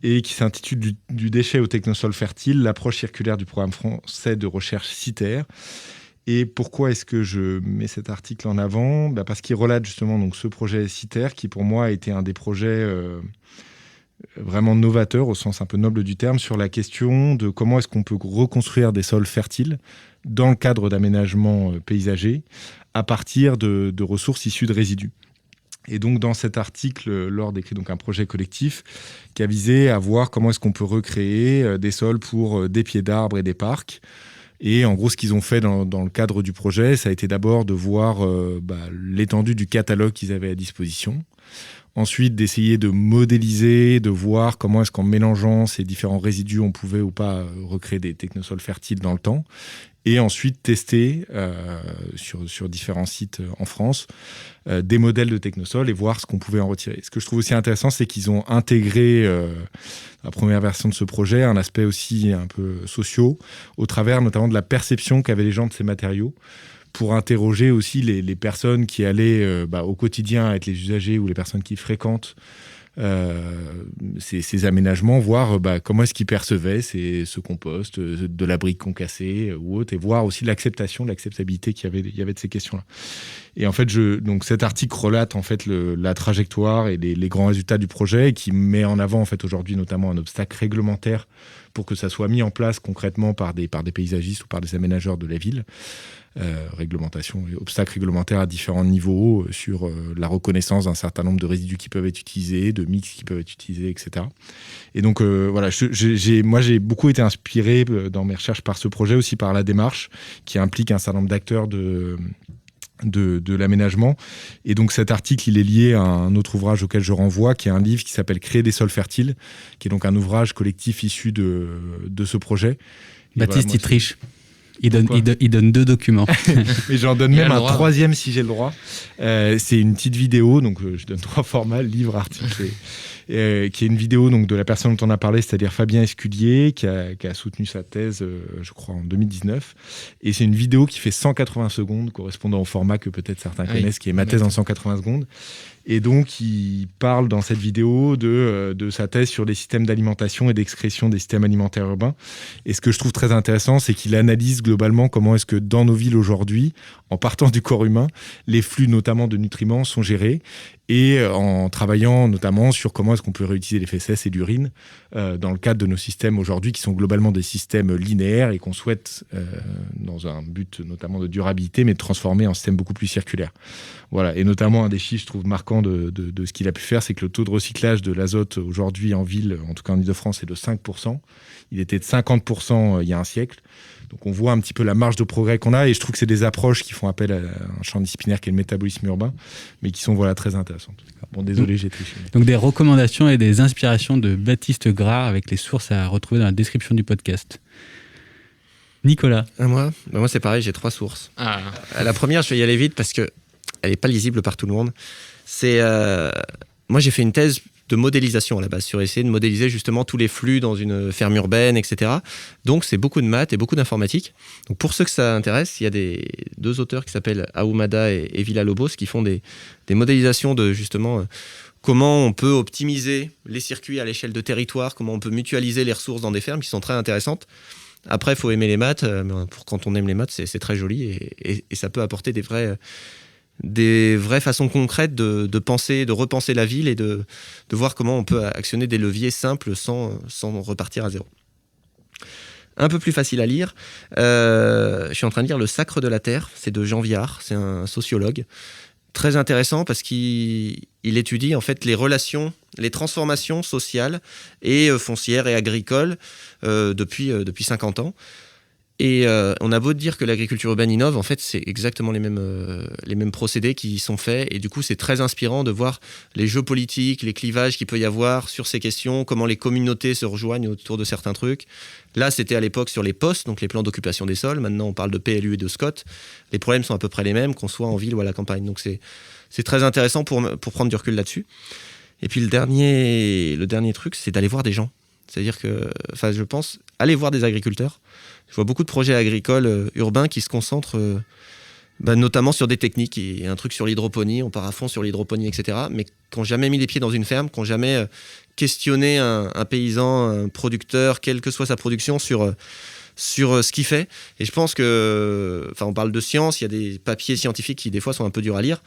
et qui s'intitule du déchet au technosol fertile, l'approche circulaire du programme français de recherche CITER. Et pourquoi est-ce que je mets cet article en avant ? Parce qu'il relate justement donc, ce projet CITER, qui pour moi a été un des projets vraiment novateur, au sens un peu noble du terme, sur la question de comment est-ce qu'on peut reconstruire des sols fertiles dans le cadre d'aménagement paysager à partir de ressources issues de résidus. Et donc dans cet article, Laure décrit donc un projet collectif qui a visé à voir comment est-ce qu'on peut recréer des sols pour des pieds d'arbres et des parcs. Et en gros, ce qu'ils ont fait dans le cadre du projet, ça a été d'abord de voir l'étendue du catalogue qu'ils avaient à disposition. Ensuite, d'essayer de modéliser, de voir comment est-ce qu'en mélangeant ces différents résidus, on pouvait ou pas recréer des technosols fertiles dans le temps. Et ensuite, tester sur différents sites en France des modèles de technosols et voir ce qu'on pouvait en retirer. Ce que je trouve aussi intéressant, c'est qu'ils ont intégré la première version de ce projet un aspect aussi un peu social, au travers notamment de la perception qu'avaient les gens de ces matériaux, pour interroger aussi les personnes qui allaient au quotidien être les usagers ou les personnes qui fréquentent ces aménagements, voir comment est-ce qu'ils percevaient ce compost, de la brique concassée ou autre, et voir aussi l'acceptabilité qu'il y avait de ces questions-là. Et en fait, donc cet article relate en fait la trajectoire et les grands résultats du projet, et qui met en avant en fait aujourd'hui notamment un obstacle réglementaire pour que ça soit mis en place concrètement par des paysagistes ou par des aménageurs de la ville. Réglementation et obstacles réglementaires à différents niveaux sur la reconnaissance d'un certain nombre de résidus qui peuvent être utilisés, de mix qui peuvent être utilisés, etc. Et donc voilà, moi j'ai beaucoup été inspiré dans mes recherches par ce projet, aussi par la démarche qui implique un certain nombre d'acteurs de l'aménagement. Et donc cet article, il est lié à un autre ouvrage auquel je renvoie, qui est un livre qui s'appelle Créer des sols fertiles, qui est donc un ouvrage collectif issu de ce projet. Et Baptiste, voilà, il triche. Il donne 2 documents. Mais j'en donne Il a même le un droit. troisième si j'ai le droit. C'est une petite vidéo, donc je donne 3 formats, livre, article, qui est une vidéo donc, de la personne dont on a parlé, c'est-à-dire Fabien Esculier, qui a soutenu sa thèse, je crois, en 2019. Et c'est une vidéo qui fait 180 secondes, correspondant au format que peut-être certains connaissent, qui est ma thèse en 180 secondes. Et donc, il parle dans cette vidéo de sa thèse sur les systèmes d'alimentation et d'excrétion des systèmes alimentaires urbains. Et ce que je trouve très intéressant, c'est qu'il analyse globalement comment est-ce que dans nos villes aujourd'hui, en partant du corps humain, les flux notamment de nutriments sont gérés, et en travaillant notamment sur comment est-ce qu'on peut réutiliser les fesses et l'urine dans le cadre de nos systèmes aujourd'hui, qui sont globalement des systèmes linéaires et qu'on souhaite, dans un but notamment de durabilité, mais de transformer en système beaucoup plus circulaire. Voilà. Et notamment, un des chiffres, je trouve, marquant de ce qu'il a pu faire, c'est que le taux de recyclage de l'azote aujourd'hui en ville, en tout cas en Ile-de-France, est de 5%. Il était de 50% il y a un siècle. Donc on voit un petit peu la marge de progrès qu'on a, et je trouve que c'est des approches qui font appel à un champ disciplinaire qui est le métabolisme urbain, mais qui sont très intéressantes. Bon, désolé, j'ai triché. Donc des recommandations et des inspirations de Baptiste Grard, avec les sources à retrouver dans la description du podcast. Nicolas. Moi, c'est pareil, j'ai 3 sources. Ah. La première, je vais y aller vite parce que elle n'est pas lisible par tout le monde. C'est moi, j'ai fait une thèse de modélisation à la base, sur essayer de modéliser justement tous les flux dans une ferme urbaine, etc. Donc c'est beaucoup de maths et beaucoup d'informatique. Donc pour ceux que ça intéresse, il y a 2 auteurs qui s'appellent Ahumada et Villalobos, qui font des modélisations de justement comment on peut optimiser les circuits à l'échelle de territoire, comment on peut mutualiser les ressources dans des fermes, qui sont très intéressantes. Après, il faut aimer les maths. Quand on aime les maths, c'est très joli, et ça peut apporter des vraies façons concrètes de penser, de repenser la ville, et de voir comment on peut actionner des leviers simples sans repartir à zéro. un peu plus facile à lire. Je suis en train de lire Le Sacre de la Terre, c'est de Jean Viard, c'est un sociologue. Très intéressant parce qu'il étudie en fait les relations, les transformations sociales et foncières et agricoles depuis 50 ans. Et on a beau dire que l'agriculture urbaine innove, en fait, c'est exactement les mêmes procédés qui sont faits. Et du coup, c'est très inspirant de voir les jeux politiques, les clivages qu'il peut y avoir sur ces questions, comment les communautés se rejoignent autour de certains trucs. Là, c'était à l'époque sur les POS, donc les plans d'occupation des sols. Maintenant, on parle de PLU et de SCOT. Les problèmes sont à peu près les mêmes, qu'on soit en ville ou à la campagne. Donc, c'est très intéressant pour prendre du recul là-dessus. Et puis, le dernier truc, c'est d'aller voir des gens. C'est-à-dire que, je pense, aller voir des agriculteurs. Je vois beaucoup de projets agricoles urbains qui se concentrent notamment sur des techniques. Il y a un truc sur l'hydroponie, on part à fond sur l'hydroponie, etc. Mais qui n'ont jamais mis les pieds dans une ferme, qui n'ont jamais questionné un paysan, un producteur, quelle que soit sa production, sur ce qu'il fait. Et je pense que, on parle de science, il y a des papiers scientifiques qui, des fois, sont un peu durs à lire.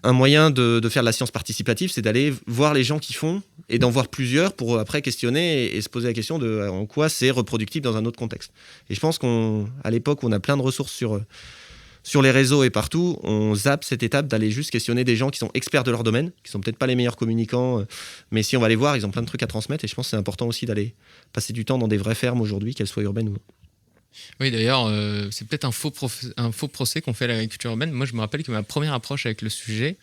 Un moyen de faire de la science participative, c'est d'aller voir les gens qui font et d'en voir plusieurs pour après questionner et se poser la question de en quoi c'est reproductible dans un autre contexte. Et je pense qu'à l'époque où on a plein de ressources sur les réseaux et partout, on zappe cette étape d'aller juste questionner des gens qui sont experts de leur domaine, qui sont peut-être pas les meilleurs communicants, mais si on va les voir, ils ont plein de trucs à transmettre. Et je pense que c'est important aussi d'aller passer du temps dans des vraies fermes aujourd'hui, qu'elles soient urbaines ou non. Oui, d'ailleurs, c'est peut-être un faux procès qu'on fait à l'agriculture urbaine. Moi, je me rappelle que ma première approche avec le sujet,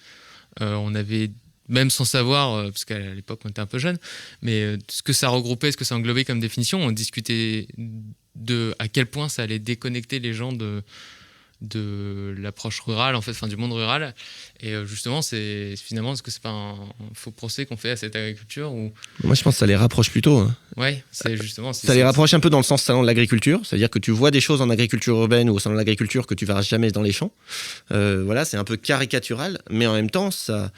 on avait, même sans savoir, parce qu'à l'époque, on était un peu jeunes, mais ce que ça regroupait, ce que ça englobait comme définition, on discutait de à quel point ça allait déconnecter les gens de l'approche rurale, en fait, du monde rural. Et justement, est-ce que c'est pas un faux procès qu'on fait à cette agriculture ou... Moi, je pense que ça les rapproche plutôt. Hein. Ouais, c'est justement... Ça les rapproche un peu dans le sens salon de l'agriculture, c'est-à-dire que tu vois des choses en agriculture urbaine ou au salon de l'agriculture que tu verras jamais dans les champs. C'est un peu caricatural, mais en même temps, ça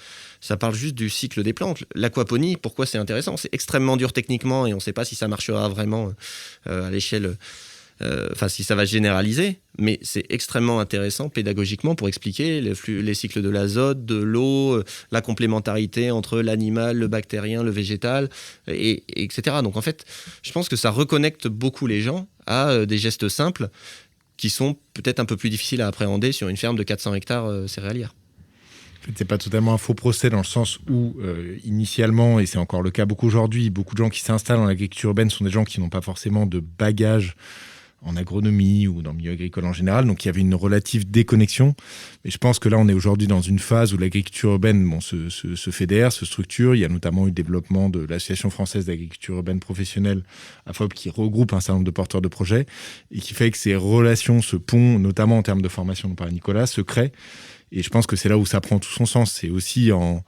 parle juste du cycle des plantes. L'aquaponie, pourquoi c'est intéressant ? C'est extrêmement dur techniquement et on ne sait pas si ça marchera vraiment à l'échelle... si ça va généraliser, mais c'est extrêmement intéressant pédagogiquement pour expliquer les cycles de l'azote, de l'eau, la complémentarité entre l'animal, le bactérien, le végétal, etc. Donc en fait, je pense que ça reconnecte beaucoup les gens à des gestes simples qui sont peut-être un peu plus difficiles à appréhender sur une ferme de 400 hectares céréalière. En fait, c'est pas totalement un faux procès dans le sens où, initialement, et c'est encore le cas beaucoup aujourd'hui, beaucoup de gens qui s'installent dans l'agriculture urbaine sont des gens qui n'ont pas forcément de bagage en agronomie ou dans le milieu agricole en général. Donc, il y avait une relative déconnexion. Mais je pense que là, on est aujourd'hui dans une phase où l'agriculture urbaine se fédère, se structure. Il y a notamment eu le développement de l'Association française d'agriculture urbaine professionnelle, AFOP, qui regroupe un certain nombre de porteurs de projets et qui fait que ces relations, ce pont, notamment en termes de formation dont parlait Nicolas, se créent. Et je pense que c'est là où ça prend tout son sens. C'est aussi en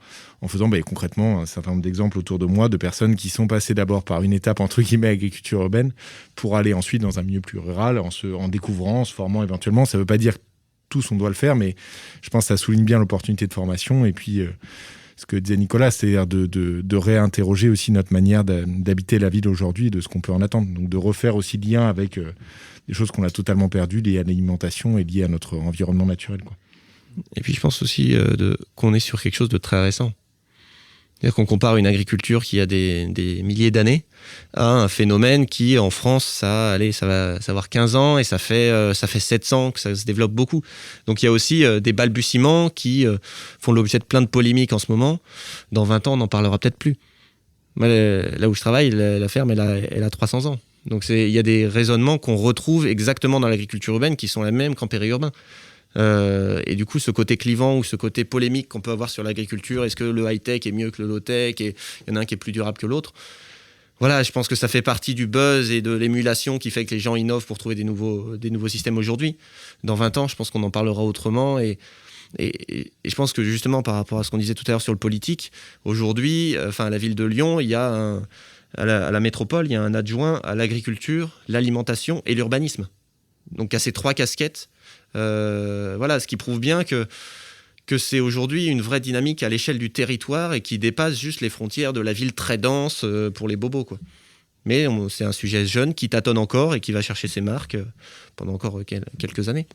faisant concrètement un certain nombre d'exemples autour de moi de personnes qui sont passées d'abord par une étape entre guillemets agriculture urbaine pour aller ensuite dans un milieu plus rural en découvrant, en se formant éventuellement. Ça ne veut pas dire que tous on doit le faire, mais je pense que ça souligne bien l'opportunité de formation. Et puis ce que disait Nicolas, c'est-à-dire de réinterroger aussi notre manière d'habiter la ville aujourd'hui et de ce qu'on peut en attendre. Donc de refaire aussi le lien avec des choses qu'on a totalement perdues liées à l'alimentation et liées à notre environnement naturel, quoi. Et puis je pense aussi qu'on est sur quelque chose de très récent. C'est-à-dire qu'on compare une agriculture qui a des milliers d'années à un phénomène qui, en France, ça va avoir 15 ans et ça fait 700 que ça se développe beaucoup. Donc il y a aussi des balbutiements qui font l'objet de plein de polémiques en ce moment. Dans 20 ans, on n'en parlera peut-être plus. Moi, là où je travaille, la ferme, elle a 300 ans. Donc il y a des raisonnements qu'on retrouve exactement dans l'agriculture urbaine qui sont les mêmes qu'en périurbain. Et du coup, ce côté clivant ou ce côté polémique qu'on peut avoir sur l'agriculture, est-ce que le high-tech est mieux que le low-tech et il y en a un qui est plus durable que l'autre, voilà, je pense que ça fait partie du buzz et de l'émulation qui fait que les gens innovent pour trouver des nouveaux systèmes aujourd'hui. Dans 20 ans, je pense qu'on en parlera autrement et je pense que justement par rapport à ce qu'on disait tout à l'heure sur le politique, aujourd'hui, à la ville de Lyon, il y a à la métropole, il y a un adjoint à l'agriculture, l'alimentation et l'urbanisme. Donc à ces 3 casquettes, ce qui prouve bien que c'est aujourd'hui une vraie dynamique à l'échelle du territoire et qui dépasse juste les frontières de la ville très dense pour les bobos, quoi. Mais c'est un sujet jeune qui tâtonne encore et qui va chercher ses marques pendant encore quelques années.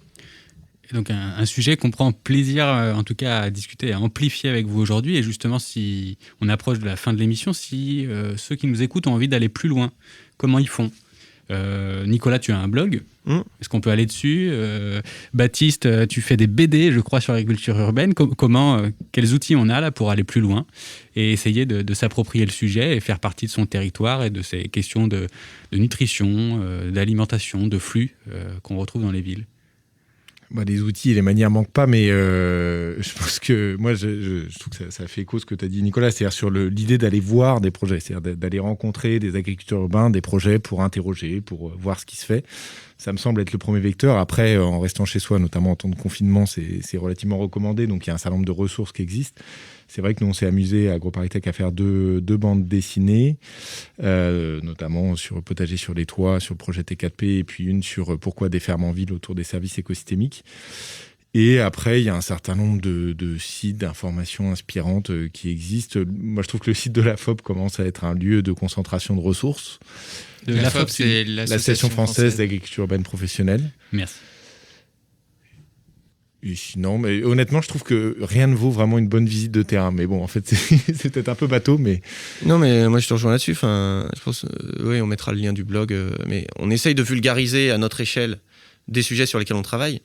Et donc un sujet qu'on prend plaisir en tout cas à discuter, à amplifier avec vous aujourd'hui. Et justement, si on approche de la fin de l'émission, si ceux qui nous écoutent ont envie d'aller plus loin, comment ils font ? Nicolas, tu as un blog. Est-ce qu'on peut aller dessus? Baptiste, tu fais des BD, je crois, sur l'agriculture urbaine. Quels outils on a là pour aller plus loin et essayer de s'approprier le sujet et faire partie de son territoire et de ces questions de nutrition, d'alimentation, de flux qu'on retrouve dans les villes? Les outils et les manières manquent pas, mais je pense que moi, je trouve que ça fait écho ce que tu as dit, Nicolas, c'est-à-dire sur l'idée d'aller voir des projets, c'est-à-dire d'aller rencontrer des agriculteurs urbains, des projets pour interroger, pour voir ce qui se fait. Ça me semble être le premier vecteur. Après, en restant chez soi, notamment en temps de confinement, c'est relativement recommandé, donc il y a un certain nombre de ressources qui existent. C'est vrai que nous, on s'est amusé à AgroParisTech à faire deux bandes dessinées, notamment sur Potager sur les toits, sur le projet T4P, et puis une sur pourquoi des fermes en ville autour des services écosystémiques. Et après, il y a un certain nombre de sites d'informations inspirantes qui existent. Moi, je trouve que le site de la FOP commence à être un lieu de concentration de ressources. La FOP, c'est l'Association française d'agriculture urbaine professionnelle. Merci. Et sinon, mais honnêtement, je trouve que rien ne vaut vraiment une bonne visite de terrain. Mais bon, en fait, c'est peut-être un peu bateau, mais... Non, mais moi, je te rejoins là-dessus. Enfin, je pense, oui, on mettra le lien du blog. Mais on essaye de vulgariser à notre échelle des sujets sur lesquels on travaille.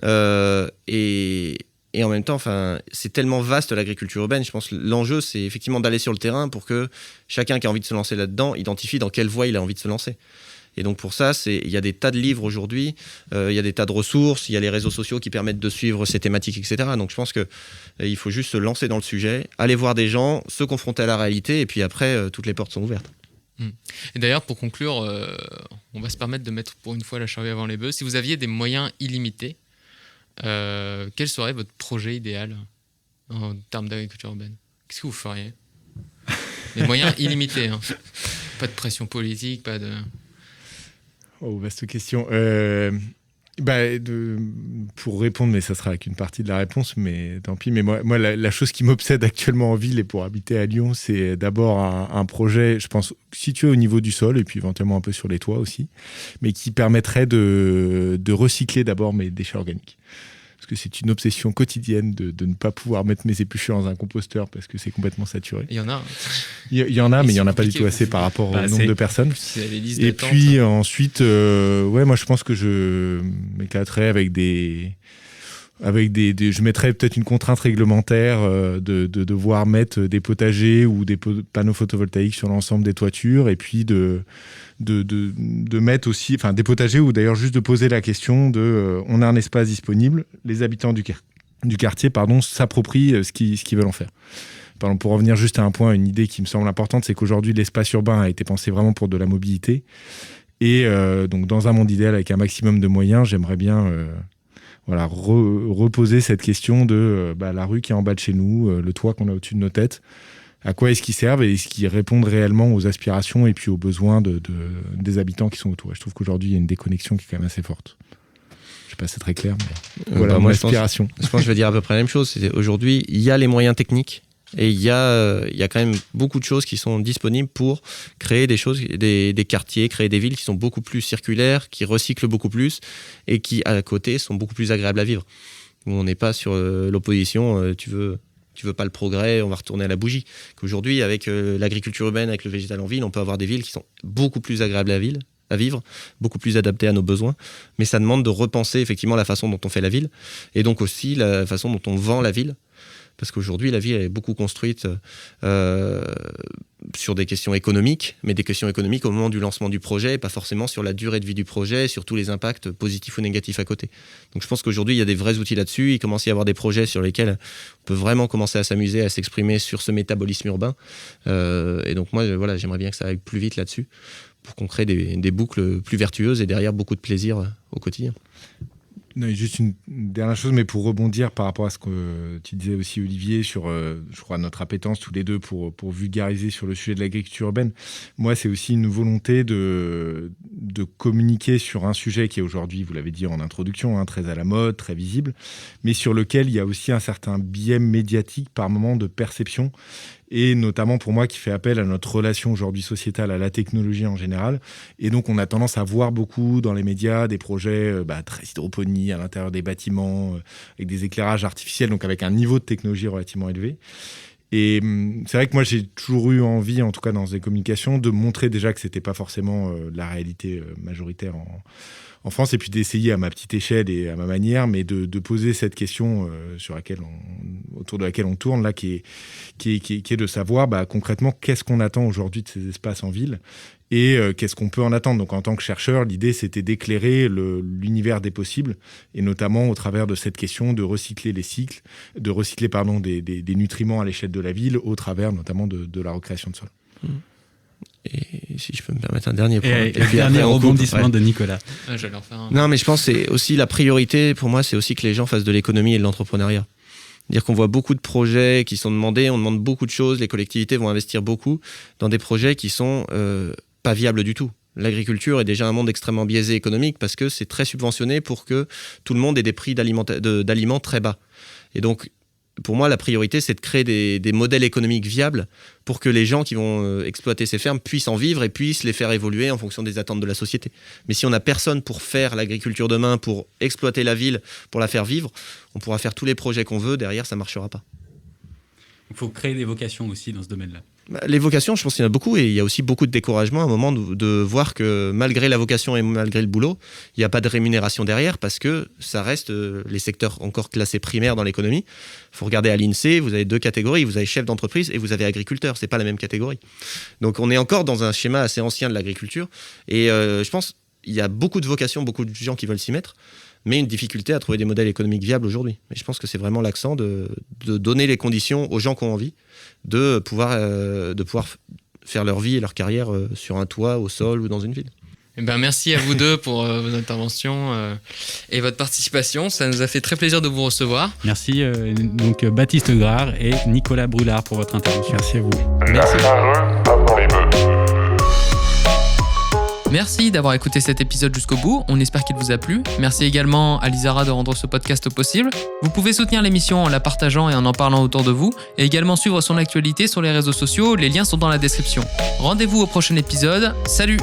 Et en même temps, enfin, c'est tellement vaste l'agriculture urbaine. Je pense que l'enjeu, c'est effectivement d'aller sur le terrain pour que chacun qui a envie de se lancer là-dedans identifie dans quelle voie il a envie de se lancer. Et donc pour ça, il y a des tas de livres aujourd'hui, il y a des tas de ressources, il y a les réseaux sociaux qui permettent de suivre ces thématiques, etc. Donc je pense qu'il faut juste se lancer dans le sujet, aller voir des gens, se confronter à la réalité, et puis après, toutes les portes sont ouvertes. Et d'ailleurs, pour conclure, on va se permettre de mettre pour une fois la charrue avant les bœufs. Si vous aviez des moyens illimités, quel serait votre projet idéal en termes d'agriculture urbaine? Qu'est-ce que vous feriez? Des moyens illimités, hein. Pas de pression politique, pas de... Oh, vaste question. Pour répondre, mais ça sera qu'une partie de la réponse, mais tant pis. Mais moi la chose qui m'obsède actuellement en ville et pour habiter à Lyon, c'est d'abord un projet, je pense, situé au niveau du sol et puis éventuellement un peu sur les toits aussi, mais qui permettrait de recycler d'abord mes déchets organiques. Parce que c'est une obsession quotidienne de ne pas pouvoir mettre mes épluchures dans un composteur parce que c'est complètement saturé. Il y en a. Il y en a, mais il n'y en a pas du tout assez par rapport au nombre de personnes. Et puis ensuite, moi je pense que je m'éclaterais avec je mettrais peut-être une contrainte réglementaire de devoir mettre des potagers ou des panneaux photovoltaïques sur l'ensemble des toitures, et puis de mettre aussi, enfin des potagers, ou d'ailleurs juste de poser la question on a un espace disponible, les habitants du quartier s'approprient ce qu'ils veulent en faire. Pardon, pour revenir juste à un point, une idée qui me semble importante, c'est qu'aujourd'hui l'espace urbain a été pensé vraiment pour de la mobilité, et donc dans un monde idéal avec un maximum de moyens, j'aimerais bien reposer cette question de la rue qui est en bas de chez nous, le toit qu'on a au-dessus de nos têtes, à quoi est-ce qu'ils servent et est-ce qu'ils répondent réellement aux aspirations et puis aux besoins des habitants qui sont autour. Et je trouve qu'aujourd'hui, il y a une déconnexion qui est quand même assez forte. Je ne sais pas si c'est très clair, mais voilà mon aspiration. Je pense que je vais dire à peu près la même chose. Aujourd'hui, il y a les moyens techniques et il y a quand même beaucoup de choses qui sont disponibles pour créer des choses, des quartiers, créer des villes qui sont beaucoup plus circulaires, qui recyclent beaucoup plus et qui, à côté, sont beaucoup plus agréables à vivre. Où on n'est pas sur l'opposition, tu veux pas le progrès, on va retourner à la bougie. Qu'aujourd'hui, avec l'agriculture urbaine, avec le végétal en ville, on peut avoir des villes qui sont beaucoup plus agréables à vivre, beaucoup plus adaptées à nos besoins. Mais ça demande de repenser effectivement la façon dont on fait la ville et donc aussi la façon dont on vend la ville. Parce qu'aujourd'hui, la ville est beaucoup construite sur des questions économiques, mais des questions économiques au moment du lancement du projet, et pas forcément sur la durée de vie du projet, sur tous les impacts positifs ou négatifs à côté. Donc je pense qu'aujourd'hui, il y a des vrais outils là-dessus. Il commence à y avoir des projets sur lesquels on peut vraiment commencer à s'amuser, à s'exprimer sur ce métabolisme urbain. Et donc moi, j'aimerais bien que ça aille plus vite là-dessus, pour qu'on crée des boucles plus vertueuses et derrière beaucoup de plaisir au quotidien. Non, juste une dernière chose, mais pour rebondir par rapport à ce que tu disais aussi, Olivier, sur, je crois, notre appétence tous les deux pour vulgariser sur le sujet de l'agriculture urbaine. Moi, c'est aussi une volonté de communiquer sur un sujet qui est aujourd'hui, vous l'avez dit en introduction, très à la mode, très visible, mais sur lequel il y a aussi un certain biais médiatique par moment de perception, et notamment pour moi qui fait appel à notre relation aujourd'hui sociétale à la technologie en général. Et donc on a tendance à voir beaucoup dans les médias des projets très hydroponie à l'intérieur des bâtiments, avec des éclairages artificiels, donc avec un niveau de technologie relativement élevé. Et c'est vrai que moi, j'ai toujours eu envie, en tout cas dans les communications, de montrer déjà que c'était pas forcément la réalité majoritaire en France, et puis d'essayer à ma petite échelle et à ma manière, mais de poser cette question autour de laquelle on tourne, là, qui est de savoir concrètement qu'est-ce qu'on attend aujourd'hui de ces espaces en ville et qu'est-ce qu'on peut en attendre. Donc en tant que chercheur, l'idée c'était d'éclairer l'univers des possibles, et notamment au travers de cette question de recycler les cycles, de recycler des nutriments à l'échelle de la ville, au travers notamment de la recréation de sol. Et si je peux me permettre un dernier point. Et puis dernier rebondissement de Nicolas. J'allais en faire un. Non, mais je pense que c'est aussi la priorité, pour moi, c'est aussi que les gens fassent de l'économie et de l'entrepreneuriat. C'est-à-dire qu'on voit beaucoup de projets qui sont demandés, on demande beaucoup de choses, les collectivités vont investir beaucoup dans des projets qui sont pas viables du tout. L'agriculture est déjà un monde extrêmement biaisé économique parce que c'est très subventionné pour que tout le monde ait des prix d'aliments très bas. Et donc, pour moi, la priorité, c'est de créer des modèles économiques viables pour que les gens qui vont exploiter ces fermes puissent en vivre et puissent les faire évoluer en fonction des attentes de la société. Mais si on n'a personne pour faire l'agriculture demain, pour exploiter la ville, pour la faire vivre, on pourra faire tous les projets qu'on veut, derrière, ça ne marchera pas. Il faut créer des vocations aussi dans ce domaine-là. Les vocations, je pense qu'il y en a beaucoup, et il y a aussi beaucoup de découragement à un moment de voir que malgré la vocation et malgré le boulot, il n'y a pas de rémunération derrière parce que ça reste les secteurs encore classés primaires dans l'économie. Il faut regarder à l'INSEE, vous avez 2 catégories, vous avez chef d'entreprise et vous avez agriculteur, c'est pas la même catégorie. Donc on est encore dans un schéma assez ancien de l'agriculture, et je pense qu'il y a beaucoup de vocations, beaucoup de gens qui veulent s'y mettre, mais une difficulté à trouver des modèles économiques viables aujourd'hui. Et je pense que c'est vraiment l'accent de donner les conditions aux gens qui ont envie de pouvoir faire leur vie et leur carrière sur un toit, au sol ou dans une ville. Merci à vous deux pour vos interventions et votre participation. Ça nous a fait très plaisir de vous recevoir. Merci donc Baptiste Grard et Nicolas Brulard pour votre intervention. Merci à vous. La charrue avant les bœufs. Merci d'avoir écouté cet épisode jusqu'au bout, on espère qu'il vous a plu. Merci également à Lizara de rendre ce podcast possible. Vous pouvez soutenir l'émission en la partageant et en parlant autour de vous, et également suivre son actualité sur les réseaux sociaux, les liens sont dans la description. Rendez-vous au prochain épisode, salut!